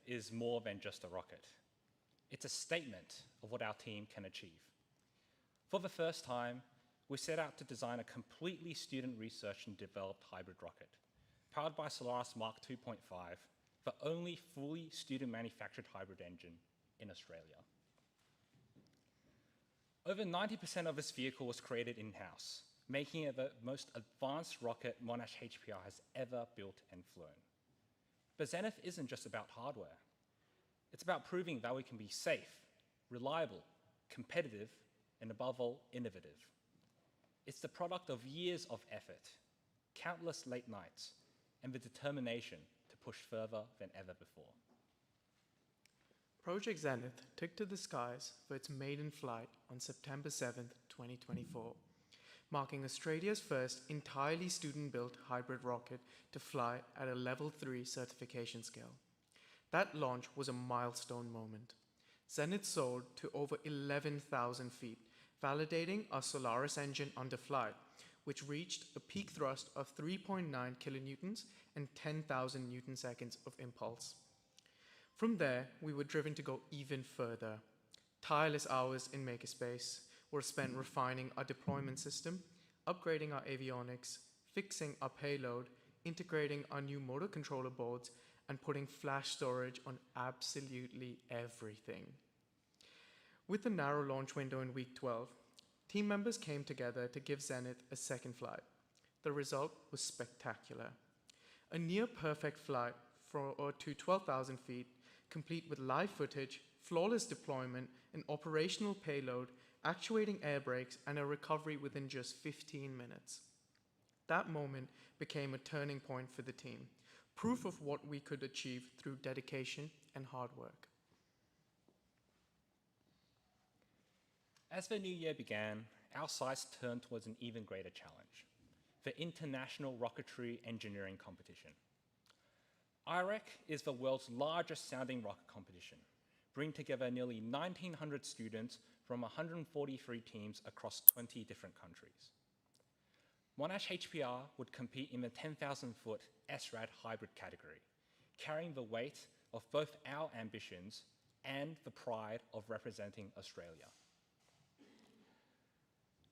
Is more than just a rocket. It's a statement of what our team can achieve. For the first time, we set out to design a completely student researched and developed hybrid rocket, powered by Solaris Mark 2.5, the only fully student manufactured hybrid engine in Australia. Over 90% of this vehicle was created in-house, making it the most advanced rocket Monash HPR has ever built and flown. But Zenith isn't just about hardware. It's about proving that we can be safe, reliable, competitive, and above all, innovative. It's the product of years of effort, countless late nights, and the determination to push further than ever before. Project Zenith took to the skies for its maiden flight on September 7th, 2024, marking Australia's first entirely student-built hybrid rocket to fly at a Level 3 certification scale. That launch was a milestone moment. Zenith soared to over 11,000 feet, validating our Solaris engine under flight, which reached a peak thrust of 3.9 kilonewtons and 10,000 newton-seconds of impulse. From there, we were driven to go even further. Tireless hours in Makerspace were spent refining our deployment system, upgrading our avionics, fixing our payload, integrating our new motor controller boards, and putting flash storage on absolutely everything. With the narrow launch window in week 12, team members came together to give Zenith a second flight. The result was spectacular. A near-perfect flight to 12,000 feet, complete with live footage, flawless deployment, an operational payload, actuating air brakes, and a recovery within just 15 minutes. That moment became a turning point for the team, proof of what we could achieve through dedication and hard work. As the new year began, our sights turned towards an even greater challenge, the International Rocketry Engineering Competition. IREC is the world's largest sounding rocket competition, bringing together nearly 1,900 students from 143 teams across 20 different countries. Monash HPR would compete in the 10,000-foot SRAD hybrid category, carrying the weight of both our ambitions and the pride of representing Australia.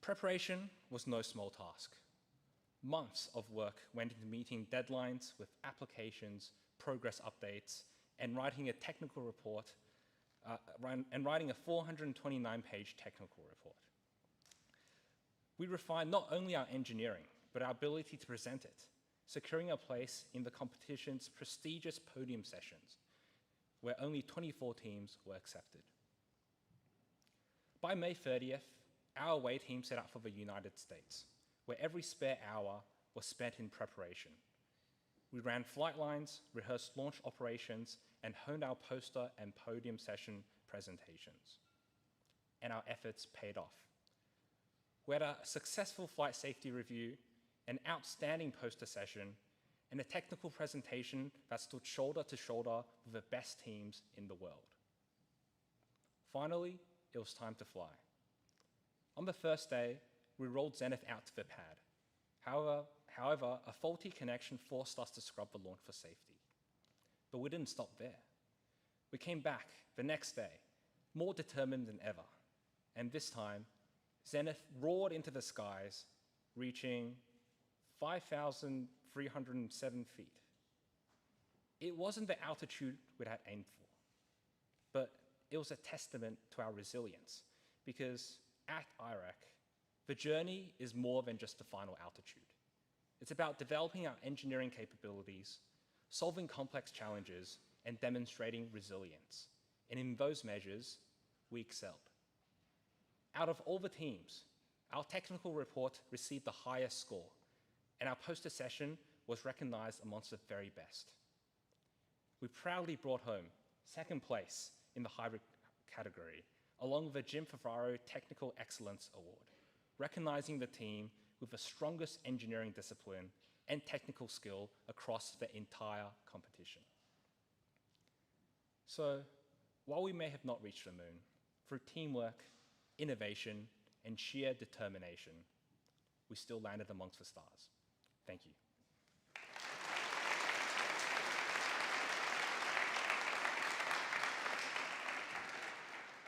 Preparation was no small task. Months of work went into meeting deadlines with applications, progress updates, and writing a technical report, writing a 429-page technical report. We refined not only our engineering, but our ability to present it, securing a place in the competition's prestigious podium sessions, where only 24 teams were accepted. By May 30th, our away team set out for the United States, where every spare hour was spent in preparation. We ran flight lines, rehearsed launch operations, and honed our poster and podium session presentations. And our efforts paid off. We had a successful flight safety review, an outstanding poster session, and a technical presentation that stood shoulder to shoulder with the best teams in the world. Finally, it was time to fly. On the first day, we rolled Zenith out to the pad. However, a faulty connection forced us to scrub the launch for safety. But we didn't stop there. We came back the next day, more determined than ever. And this time, Zenith roared into the skies, reaching 5,307 feet. It wasn't the altitude we had aimed for, but it was a testament to our resilience, because at IREC, the journey is more than just the final altitude. It's about developing our engineering capabilities, solving complex challenges, and demonstrating resilience. And in those measures, we excelled. Out of all the teams, our technical report received the highest score, and our poster session was recognized amongst the very best. We proudly brought home second place in the hybrid category, along with the Jim Favaro Technical Excellence Award, recognizing the team with the strongest engineering discipline and technical skill across the entire competition. So, while we may have not reached the moon, through teamwork, innovation, and sheer determination, we still landed amongst the stars. Thank you.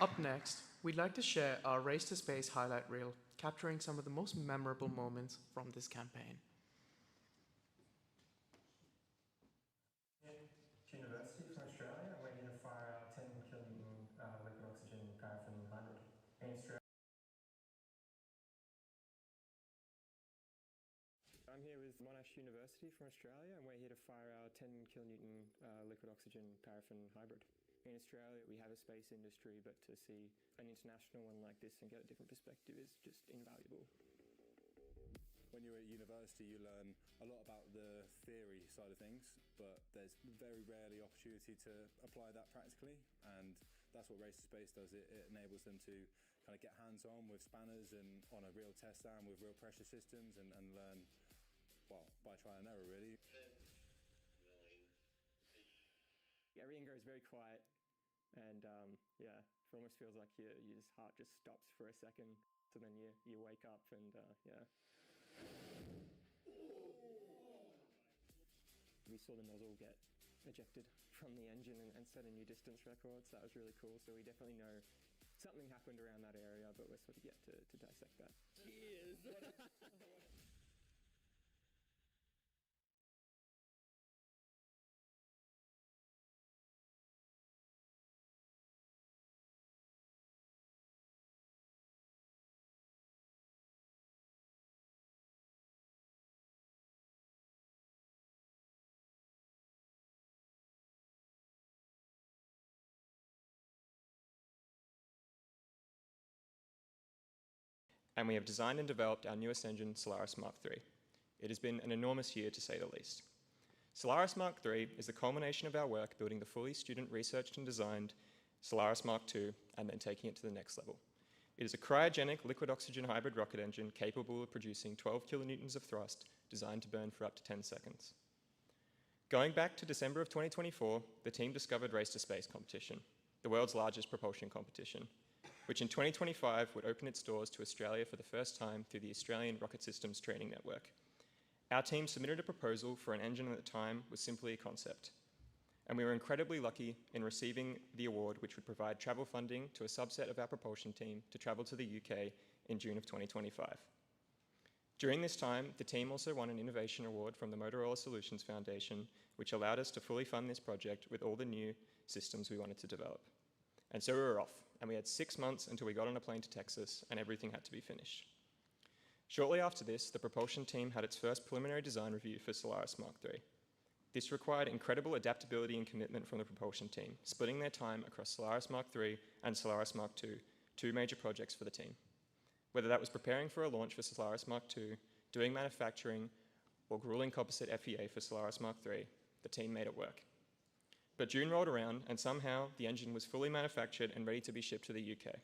Up next, we'd like to share our Race to Space highlight reel, capturing some of the most memorable moments from this campaign. University from Australia, and we're here to fire our 10 kilonewton liquid oxygen paraffin hybrid in Australia. I'm here with Monash University from Australia, and we're here to fire our 10 kilonewton liquid oxygen paraffin hybrid. In Australia, we have a space industry, but to see an international one like this and get a different perspective is just invaluable. When you're at university, you learn a lot about the theory side of things, but there's very rarely opportunity to apply that practically, and that's what Race to Space does. It enables them to kind of get hands-on with spanners and on a real test stand with real pressure systems and learn, well, by trial and error, really. Everything goes very quiet, and yeah, it almost feels like your heart just stops for a second, so then you wake up and yeah. We saw the nozzle get ejected from the engine and set a new distance record, so that was really cool. So we definitely know something happened around that area, but we're sort of yet to dissect that. Cheers! And we have designed and developed our newest engine, Solaris Mark III. It has been an enormous year, to say the least. Solaris Mark III is the culmination of our work building the fully student-researched and designed Solaris Mark II and then taking it to the next level. It is a cryogenic liquid oxygen hybrid rocket engine capable of producing 12 kilonewtons of thrust, designed to burn for up to 10 seconds. Going back to December of 2024, the team discovered Race to Space competition, the world's largest propulsion competition, which in 2025 would open its doors to Australia for the first time through the Australian Rocket Systems Training Network. Our team submitted a proposal for an engine at the time was simply a concept, and we were incredibly lucky in receiving the award, which would provide travel funding to a subset of our propulsion team to travel to the UK in June of 2025. During this time, the team also won an innovation award from the Motorola Solutions Foundation, which allowed us to fully fund this project with all the new systems we wanted to develop. And so we were off, and we had 6 months until we got on a plane to Texas, and everything had to be finished. Shortly after this, the propulsion team had its first preliminary design review for Solaris Mark III. This required incredible adaptability and commitment from the propulsion team, splitting their time across Solaris Mark III and Solaris Mark II, two major projects for the team. Whether that was preparing for a launch for Solaris Mark II, doing manufacturing, or grueling composite FEA for Solaris Mark III, the team made it work. But June rolled around, and somehow the engine was fully manufactured and ready to be shipped to the UK.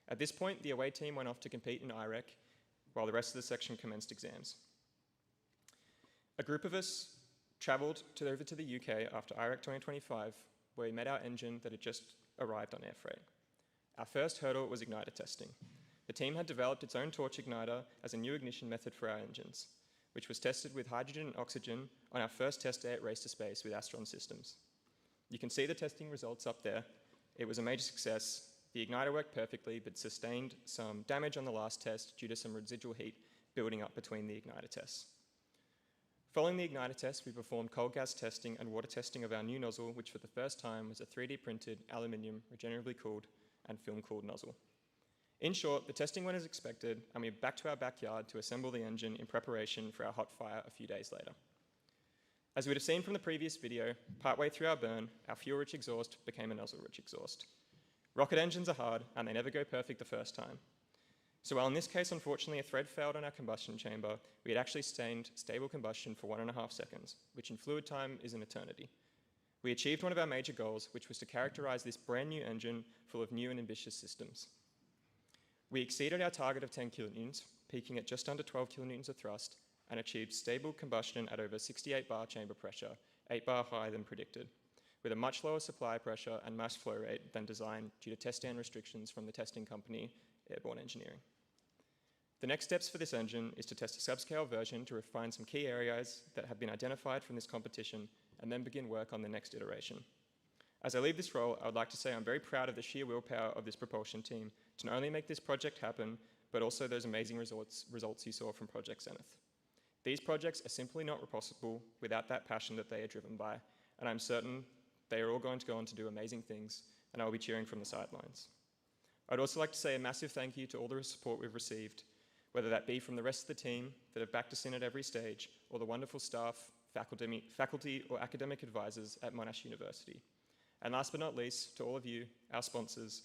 At this point, the away team went off to compete in IREC, while the rest of the section commenced exams. A group of us travelled over to the UK after IREC 2025, where we met our engine that had just arrived on air freight. Our first hurdle was igniter testing. The team had developed its own torch igniter as a new ignition method for our engines, which was tested with hydrogen and oxygen on our first test day at Race to Space with Astron Systems. You can see the testing results up there. It was a major success. The igniter worked perfectly, but sustained some damage on the last test due to some residual heat building up between the igniter tests. Following the igniter test, we performed cold gas testing and water testing of our new nozzle, which for the first time was a 3D printed aluminium, regeneratively cooled and film cooled nozzle. In short, the testing went as expected, and we were back to our backyard to assemble the engine in preparation for our hot fire a few days later. As we'd have seen from the previous video, partway through our burn, our fuel-rich exhaust became a nozzle-rich exhaust. Rocket engines are hard, and they never go perfect the first time. So while in this case, unfortunately, a thread failed on our combustion chamber, we had actually sustained stable combustion for 1.5 seconds, which in fluid time is an eternity. We achieved one of our major goals, which was to characterize this brand new engine full of new and ambitious systems. We exceeded our target of 10 kilonewtons, peaking at just under 12 kilonewtons of thrust, and achieved stable combustion at over 68 bar chamber pressure, 8 bar higher than predicted, with a much lower supply pressure and mass flow rate than designed due to test stand restrictions from the testing company, Airborne Engineering. The next steps for this engine is to test a subscale version to refine some key areas that have been identified from this competition, and then begin work on the next iteration. As I leave this role, I would like to say I'm very proud of the sheer willpower of this propulsion team to not only make this project happen, but also those amazing results you saw from Project Zenith. These projects are simply not possible without that passion that they are driven by, and I'm certain they are all going to go on to do amazing things, and I will be cheering from the sidelines. I'd also like to say a massive thank you to all the support we've received, whether that be from the rest of the team that have backed us in at every stage, or the wonderful staff, faculty or academic advisors at Monash University. And last but not least, to all of you, our sponsors,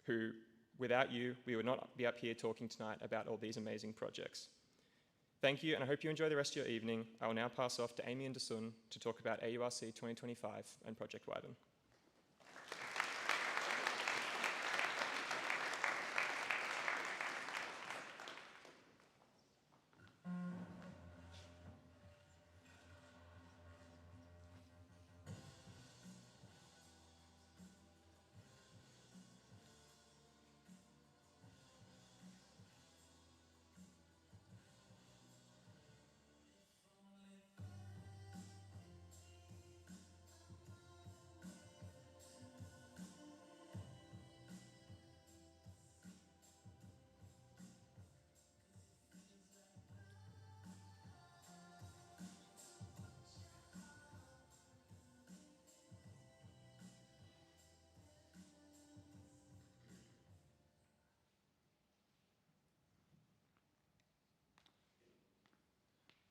who, without you, we would not be up here talking tonight about all these amazing projects. Thank you, and I hope you enjoy the rest of your evening. I will now pass off to Amy and Dasun to talk about AURC 2025 and Project Wyvern.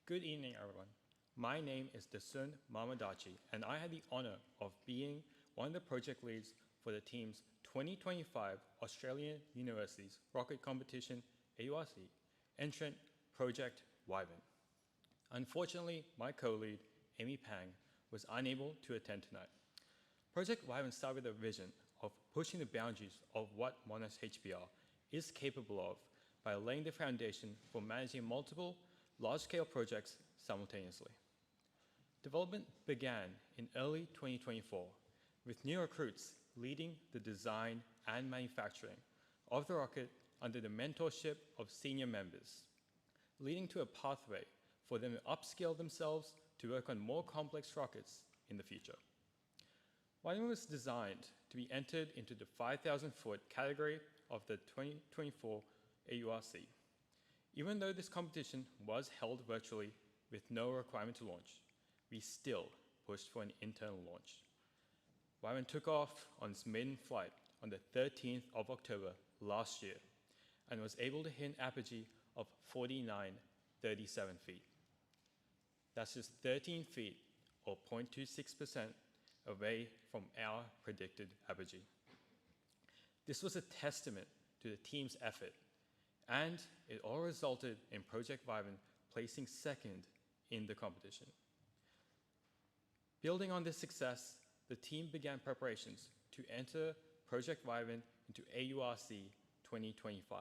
Good evening, everyone. My name is Dasun Mamadachi, and I had the honor of being one of the project leads for the team's 2025 Australian Universities Rocket Competition AURC Entrant Project Wyvern. Unfortunately, my co-lead, Amy Pang, was unable to attend tonight. Project Wyvern started with a vision of pushing the boundaries of what Monash HPR is capable of by laying the foundation for managing multiple large-scale projects simultaneously. Development began in early 2024, with new recruits leading the design and manufacturing of the rocket under the mentorship of senior members, leading to a pathway for them to upskill themselves to work on more complex rockets in the future. Wyvern was designed to be entered into the 5,000-foot category of the 2024 AURC. Even though this competition was held virtually with no requirement to launch, we still pushed for an internal launch. Wyvern took off on its maiden flight on the 13th of October last year and was able to hit an apogee of 4937 feet. That's just 13 feet, or 0.26%, away from our predicted apogee. This was a testament to the team's effort, and it all resulted in Project Wyvern placing second in the competition. Building on this success, the team began preparations to enter Project Wyvern into AURC 2025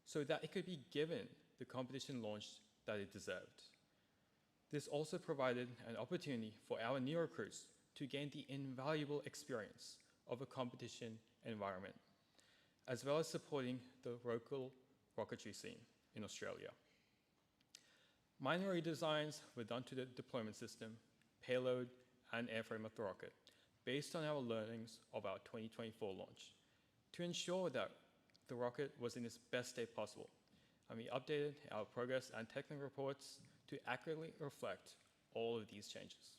so that it could be given the competition launch that it deserved. This also provided an opportunity for our new recruits to gain the invaluable experience of a competition environment, as well as supporting the local rocketry scene in Australia. Minor redesigns were done to the deployment system, payload, and airframe of the rocket, based on our learnings of our 2024 launch, to ensure that the rocket was in its best state possible, and we updated our progress and technical reports to accurately reflect all of these changes.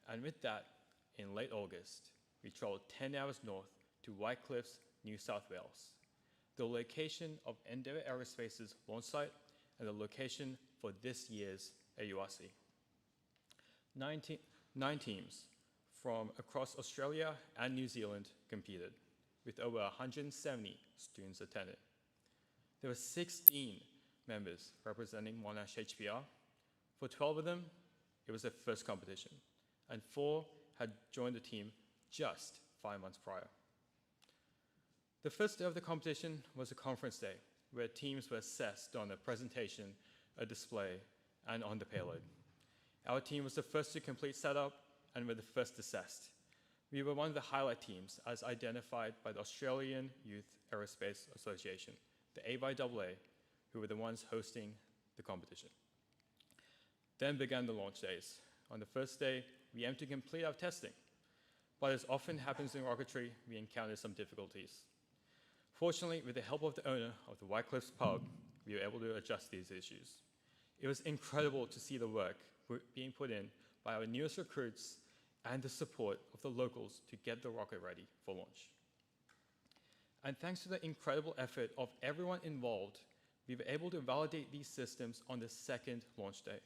And with that, in late August, we traveled 10 hours north to White Cliffs, New South Wales, the location of Endeavour Aerospace's launch site and the location for this year's AURC. 9 teams from across Australia and New Zealand competed, with over 170 students attending. There were 16 members representing Monash HPR. For 12 of them, it was their first competition, and 4 had joined the team just 5 months prior. The first day of the competition was a conference day, where teams were assessed on a presentation, a display, and on the payload. Our team was the first to complete setup and were the first assessed. We were one of the highlight teams as identified by the Australian Youth Aerospace Association, the AYAA, who were the ones hosting the competition. Then began the launch days. On the first day, we aimed to complete our testing, but as often happens in rocketry, we encountered some difficulties. Fortunately, with the help of the owner of the White Cliffs pub, we were able to adjust these issues. It was incredible to see the work being put in by our newest recruits and the support of the locals to get the rocket ready for launch. And thanks to the incredible effort of everyone involved, We were able to validate these systems on the second launch day.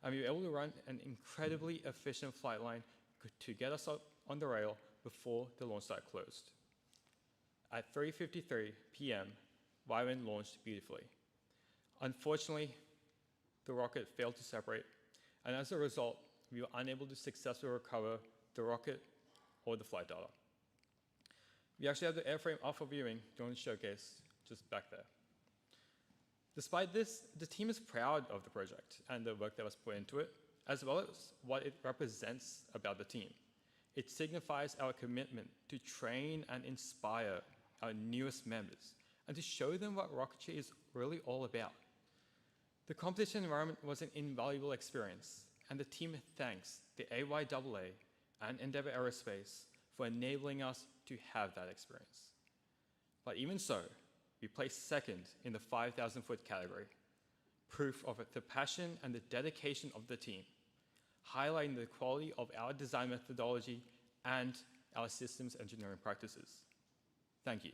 And we were able to run an incredibly efficient flight line to get us up on the rail before the launch site closed. At 3:53 p.m., Wyvern launched beautifully. Unfortunately, the rocket failed to separate, and as a result, we were unable to successfully recover the rocket or the flight data. We actually have the airframe up for viewing during the showcase, just back there. Despite this, the team is proud of the project and the work that was put into it, as well as what it represents about the team. It signifies our commitment to train and inspire our newest members and to show them what rocketry is really all about. The competition environment was an invaluable experience, and the team thanks the AYAA and Endeavour Aerospace for enabling us to have that experience. But even so, we placed second in the 5,000-foot category, proof of the passion and the dedication of the team, highlighting the quality of our design methodology and our systems engineering practices. Thank you.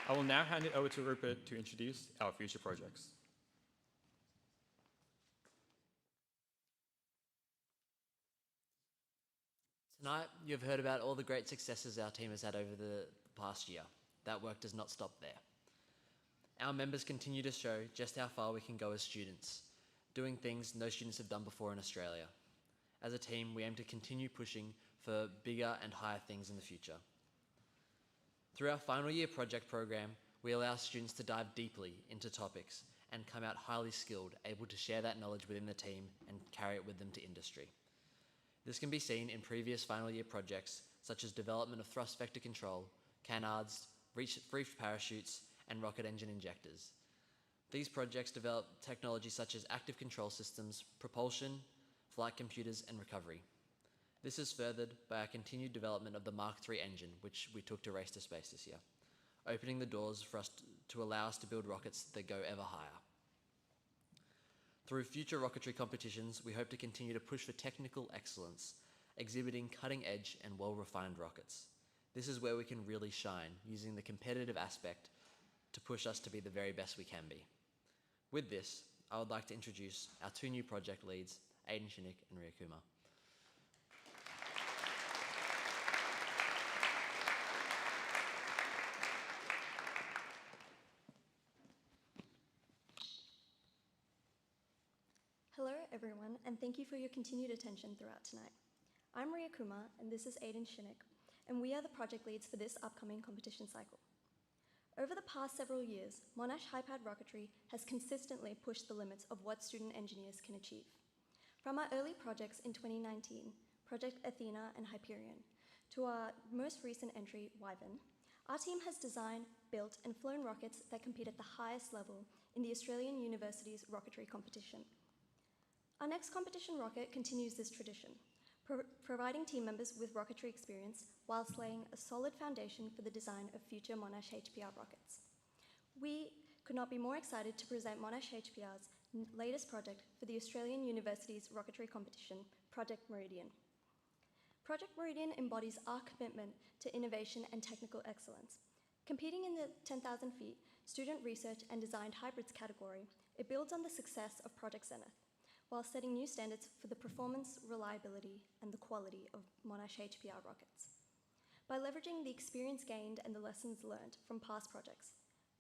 I will now hand it over to Rupert to introduce our future projects. Tonight, you've heard about all the great successes our team has had over the past year. That work does not stop there. Our members continue to show just how far we can go as students, doing things no students have done before in Australia. As a team, we aim to continue pushing for bigger and higher things in the future. Through our final year project program, we allow students to dive deeply into topics and come out highly skilled, able to share that knowledge within the team and carry it with them to industry. This can be seen in previous final year projects, such as development of thrust vector control, canards, reefed parachutes, and rocket engine injectors. These projects develop technology such as active control systems, propulsion, flight computers, and recovery. This is furthered by our continued development of the Mark III engine, which we took to Race to Space this year, opening the doors for us to allow us to build rockets that go ever higher. Through future rocketry competitions, we hope to continue to push for technical excellence, exhibiting cutting-edge and well-refined rockets. This is where we can really shine, using the competitive aspect to push us to be the very best we can be. With this, I would like to introduce our two new project leads, Aiden Shinnick and Ria Kumar. Hello everyone, and thank you for your continued attention throughout tonight. I'm Ria Kumar, and this is Aiden Shinnick, and we are the project leads for this upcoming competition cycle. Over the past several years, Monash HPR rocketry has consistently pushed the limits of what student engineers can achieve. From our early projects in 2019, Project Athena and Hyperion, to our most recent entry, Wyvern, our team has designed, built, and flown rockets that compete at the highest level in the Australian University's rocketry competition. Our next competition rocket continues this tradition, providing team members with rocketry experience whilst laying a solid foundation for the design of future Monash HPR rockets. We could not be more excited to present Monash HPR's latest project for the Australian University's rocketry competition, Project Meridian. Project Meridian embodies our commitment to innovation and technical excellence. Competing in the 10,000 feet student research and designed hybrids category, it builds on the success of Project Zenith, while setting new standards for the performance, reliability, and the quality of Monash HPR rockets. By leveraging the experience gained and the lessons learned from past projects,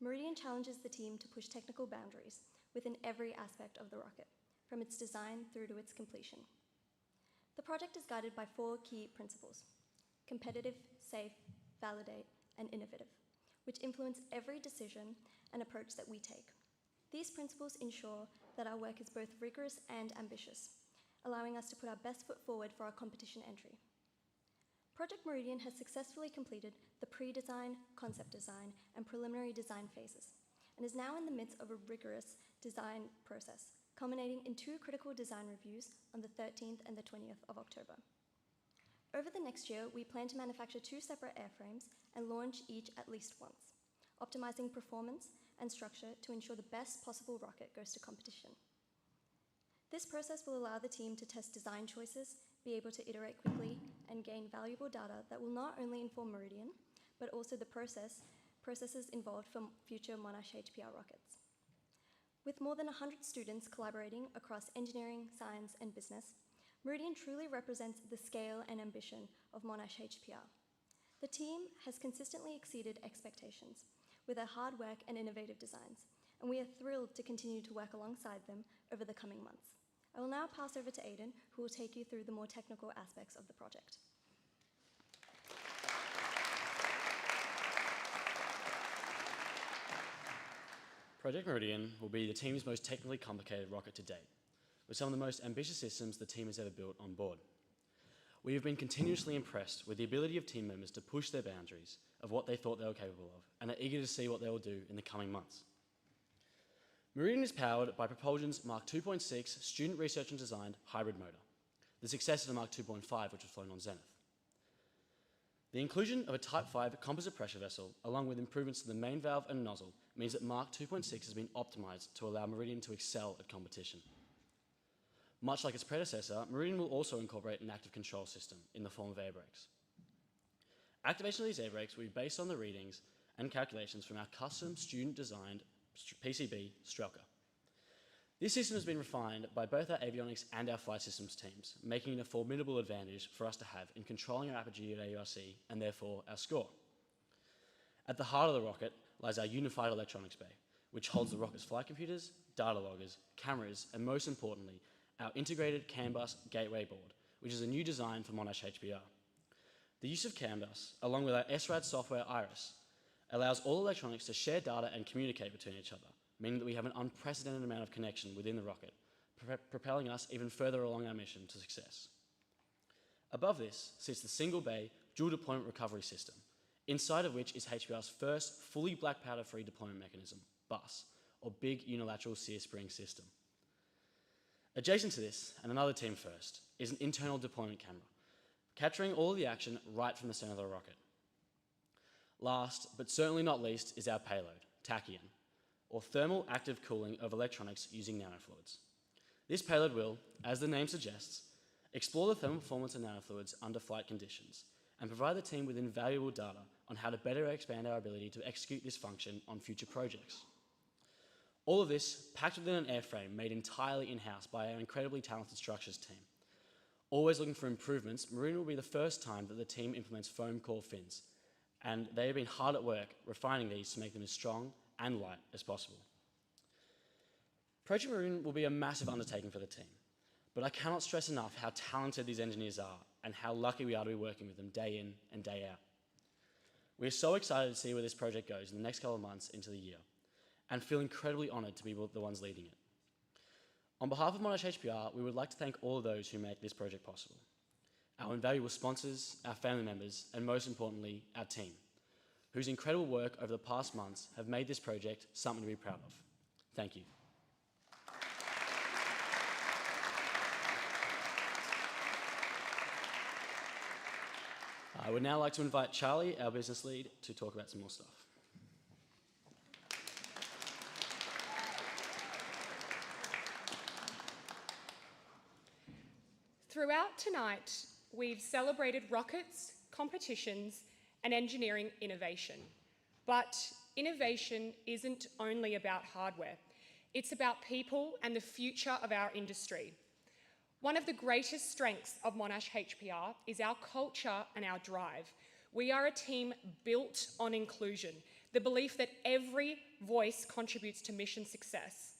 Meridian challenges the team to push technical boundaries within every aspect of the rocket, from its design through to its completion. The project is guided by 4 key principles: competitive, safe, validate, and innovative, which influence every decision and approach that we take. These principles ensure that our work is both rigorous and ambitious, allowing us to put our best foot forward for our competition entry. Project Meridian has successfully completed the pre-design, concept design, and preliminary design phases, and is now in the midst of a rigorous design process, culminating in 2 critical design reviews on the 13th and the 20th of October. Over the next year, we plan to manufacture 2 separate airframes and launch each at least once, optimizing performance and structure to ensure the best possible rocket goes to competition. This process will allow the team to test design choices, be able to iterate quickly, and gain valuable data that will not only inform Meridian, but also the processes involved for future Monash HPR rockets. With more than 100 students collaborating across engineering, science, and business, Meridian truly represents the scale and ambition of Monash HPR. The team has consistently exceeded expectations with their hard work and innovative designs, and we are thrilled to continue to work alongside them over the coming months. I will now pass over to Aidan, who will take you through the more technical aspects of the project. Project Meridian will be the team's most technically complicated rocket to date, with some of the most ambitious systems the team has ever built on board. We have been continuously impressed with the ability of team members to push their boundaries of what they thought they were capable of, and are eager to see what they will do in the coming months. Meridian is powered by Propulsion's Mark 2.6 student research and designed hybrid motor, the successor to Mark 2.5, which was flown on Zenith. The inclusion of a Type 5 composite pressure vessel, along with improvements to the main valve and nozzle, means that Mark 2.6 has been optimized to allow Meridian to excel at competition. Much like its predecessor, Meridian will also incorporate an active control system in the form of air brakes. Activation of these air brakes will be based on the readings and calculations from our custom student-designed PCB, Strelka. This system has been refined by both our avionics and our flight systems teams, making it a formidable advantage for us to have in controlling our apogee at AURC and therefore our score. At the heart of the rocket lies our unified electronics bay, which holds the rocket's flight computers, data loggers, cameras, and most importantly, our integrated CAN bus gateway board, which is a new design for Monash HPR. The use of CAN bus, along with our SRAD software Iris, allows all electronics to share data and communicate between each other, meaning that we have an unprecedented amount of connection within the rocket, propelling us even further along our mission to success. Above this sits the single bay dual deployment recovery system, inside of which is HPR's first fully black powder-free deployment mechanism, BUS, or Big Unilateral Sear Spring System. Adjacent to this, and another team first, is an internal deployment camera, capturing all of the action right from the center of the rocket. Last, but certainly not least, is our payload, tachyon, or thermal active cooling of electronics using nanofluids. This payload will, as the name suggests, explore the thermal performance of nanofluids under flight conditions and provide the team with invaluable data on how to better expand our ability to execute this function on future projects. All of this packed within an airframe made entirely in-house by our incredibly talented structures team. Always looking for improvements, Meridian will be the first time that the team implements foam core fins, and they have been hard at work refining these to make them as strong and light as possible. Project Meridian will be a massive undertaking for the team, but I cannot stress enough how talented these engineers are and how lucky we are to be working with them day in and day out. We are so excited to see where this project goes in the next couple of months into the year, and feel incredibly honoured to be the ones leading it. On behalf of Monash HPR, we would like to thank all of those who make this project possible. Our invaluable sponsors, our family members, and most importantly, our team, whose incredible work over the past months have made this project something to be proud of. Thank you. I would now like to invite Charlie, our business lead, to talk about some more stuff. Throughout tonight, we've celebrated rockets, competitions, and engineering innovation. But innovation isn't only about hardware. It's about people and the future of our industry. One of the greatest strengths of Monash HPR is our culture and our drive. We are a team built on inclusion, the belief that every voice contributes to mission success.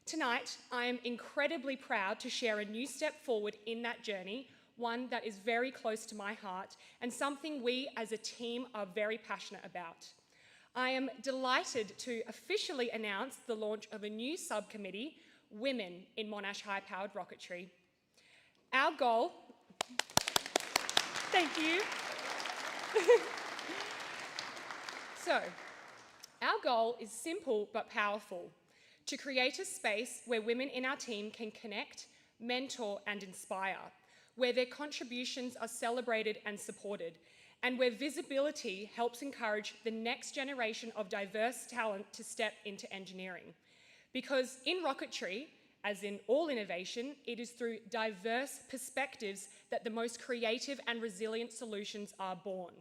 Tonight, I am incredibly proud to share a new step forward in that journey, one that is very close to my heart and something we as a team are very passionate about. I am delighted to officially announce the launch of a new subcommittee, Women in Monash High-Powered Rocketry. Our goal, thank you. So, our goal is simple but powerful: to create a space where women in our team can connect, mentor, and inspire, where their contributions are celebrated and supported, and where visibility helps encourage the next generation of diverse talent to step into engineering. Because in rocketry, as in all innovation, it is through diverse perspectives that the most creative and resilient solutions are born.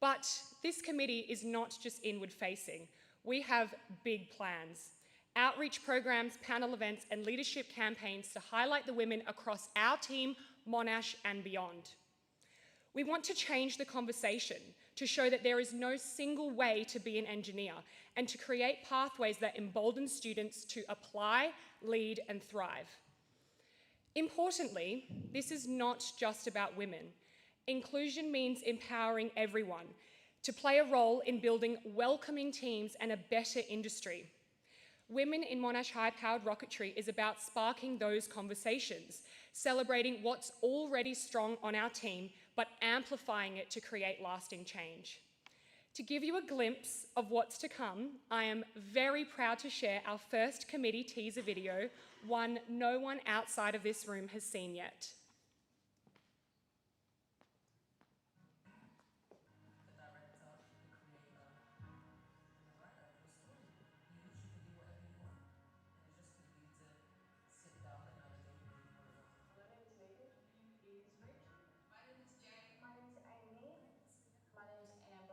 But this committee is not just inward-facing. We have big plans. Outreach programs, panel events, and leadership campaigns to highlight the women across our team, Monash, and beyond. We want to change the conversation to show that there is no single way to be an engineer and to create pathways that embolden students to apply, lead, and thrive. Importantly, this is not just about women. Inclusion means empowering everyone to play a role in building welcoming teams and a better industry. Women in Monash High-Powered Rocketry is about sparking those conversations, celebrating what's already strong on our team, but amplifying it to create lasting change. To give you a glimpse of what's to come, I am very proud to share our first committee teaser video, one no one outside of this room has seen yet.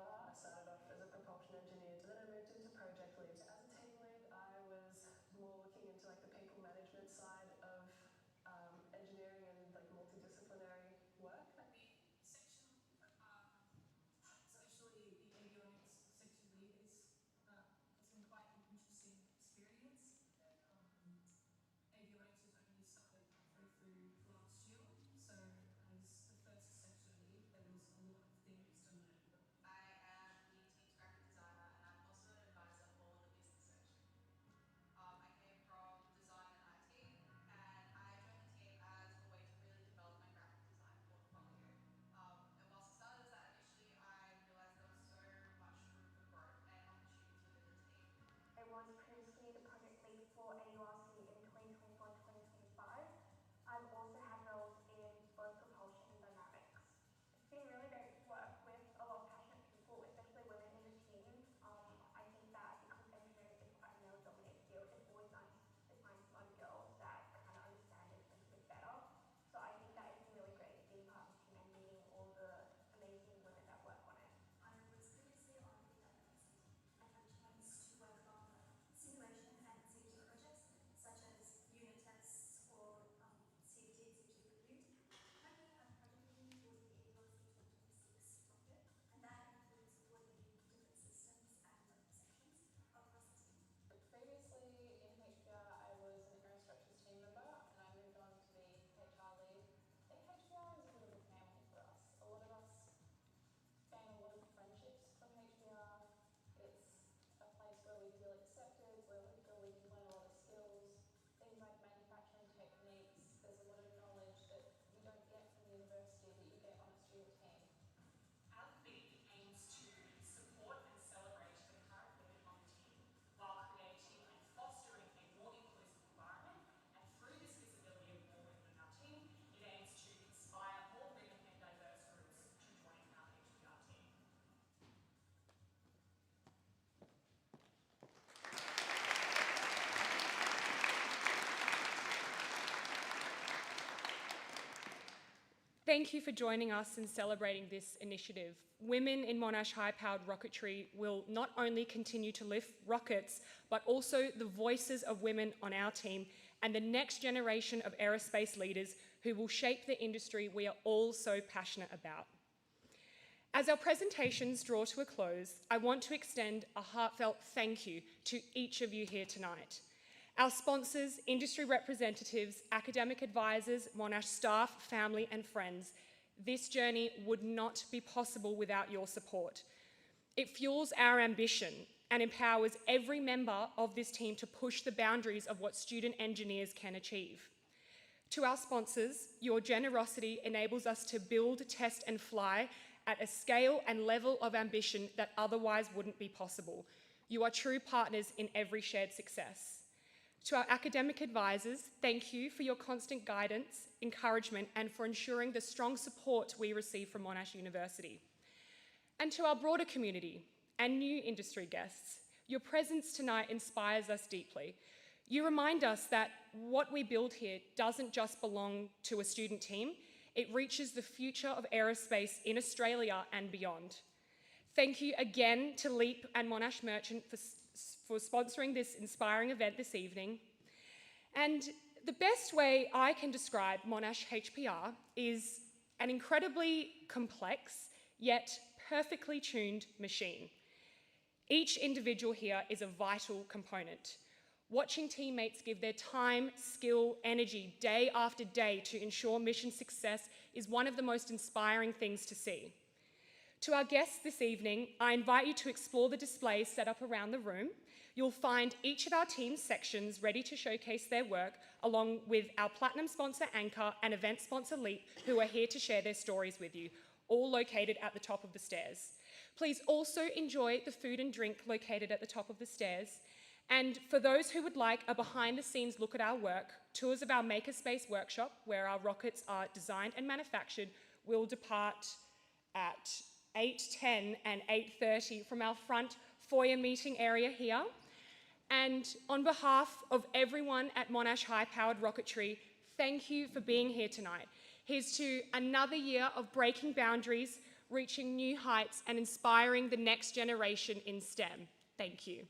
I started off as a propulsion engineer, and then I moved into project lead. As a team lead, I was more looking into like the people management side of engineering and like multidisciplinary work. The section, especially the avionics section lead, has been quite an interesting experience. Avionics was only started halfway through last year, so as the first section lead, there was a lot of things to learn. I am the team's graphic designer and I'm also an advisor for the business section. I came from design and IT and I joined the team as a way to really develop my graphic design portfolio. And whilst it started as that initially, I realised there was so much room for growth and opportunities within the team. I was previously the project lead for AURC in 2024 and 2025. I've also had roles in both propulsion and dynamics. It's been really great to work with a lot of passionate people, especially women in the team. I think that because engineering is quite a male-dominated field, it's always nice to find some other girls that kind of understand it a little bit better. So I think that it's been really great being part of the team and meeting all the amazing women that work on it. I was previously on the dynamics team. I've had a chance to work on simulation and safety projects such as unit tests or safety executive review. Currently, I'm project leading for the AURC 2026 rocket, and that includes coordinating different systems and sections across the team. Previously in HPR, I was an aerostructures team member and I moved on to be HR lead. I think HPR is a bit of a family for us. A lot of us gain a lot of friendships from HPR. It's a place where we feel accepted, where we feel we can learn a lot of skills, things like manufacturing techniques. There's a lot of knowledge that you don't get from university that you get on a student team. Our committee aims to support and celebrate the current women on the team while creating and fostering a more inclusive environment. And through this visibility of more women on our team, it aims to inspire more women and diverse groups to join our HPR team. Thank you for joining us in celebrating this initiative. Women in Monash High-Powered Rocketry will not only continue to lift rockets, but also the voices of women on our team and the next generation of aerospace leaders who will shape the industry we are all so passionate about. As our presentations draw to a close, I want to extend a heartfelt thank you to each of you here tonight. Our sponsors, industry representatives, academic advisors, Monash staff, family and friends. This journey would not be possible without your support. It fuels our ambition and empowers every member of this team to push the boundaries of what student engineers can achieve. To our sponsors, your generosity enables us to build, test and fly at a scale and level of ambition that otherwise wouldn't be possible. You are true partners in every shared success. To our academic advisors, thank you for your constant guidance, encouragement, and for ensuring the strong support we receive from Monash University. And to our broader community and new industry guests, your presence tonight inspires us deeply. You remind us that what we build here doesn't just belong to a student team, it reaches the future of aerospace in Australia and beyond. Thank you again to LEAP and Monash Merchant for sponsoring this inspiring event this evening. And the best way I can describe Monash HPR is an incredibly complex yet perfectly tuned machine. Each individual here is a vital component. Watching teammates give their time, skill, energy day after day to ensure mission success is one of the most inspiring things to see. To our guests this evening, I invite you to explore the displays set up around the room. You'll find each of our team's sections ready to showcase their work, along with our platinum sponsor Anchor and event sponsor Leap, who are here to share their stories with you, all located at the top of the stairs. Please also enjoy the food and drink located at the top of the stairs. And for those who would like a behind-the-scenes look at our work, tours of our Makerspace workshop, where our rockets are designed and manufactured, will depart at 8:10 and 8:30 from our front foyer meeting area here. And on behalf of everyone at Monash High-Powered Rocketry, thank you for being here tonight. Here's to another year of breaking boundaries, reaching new heights, and inspiring the next generation in STEM. Thank you.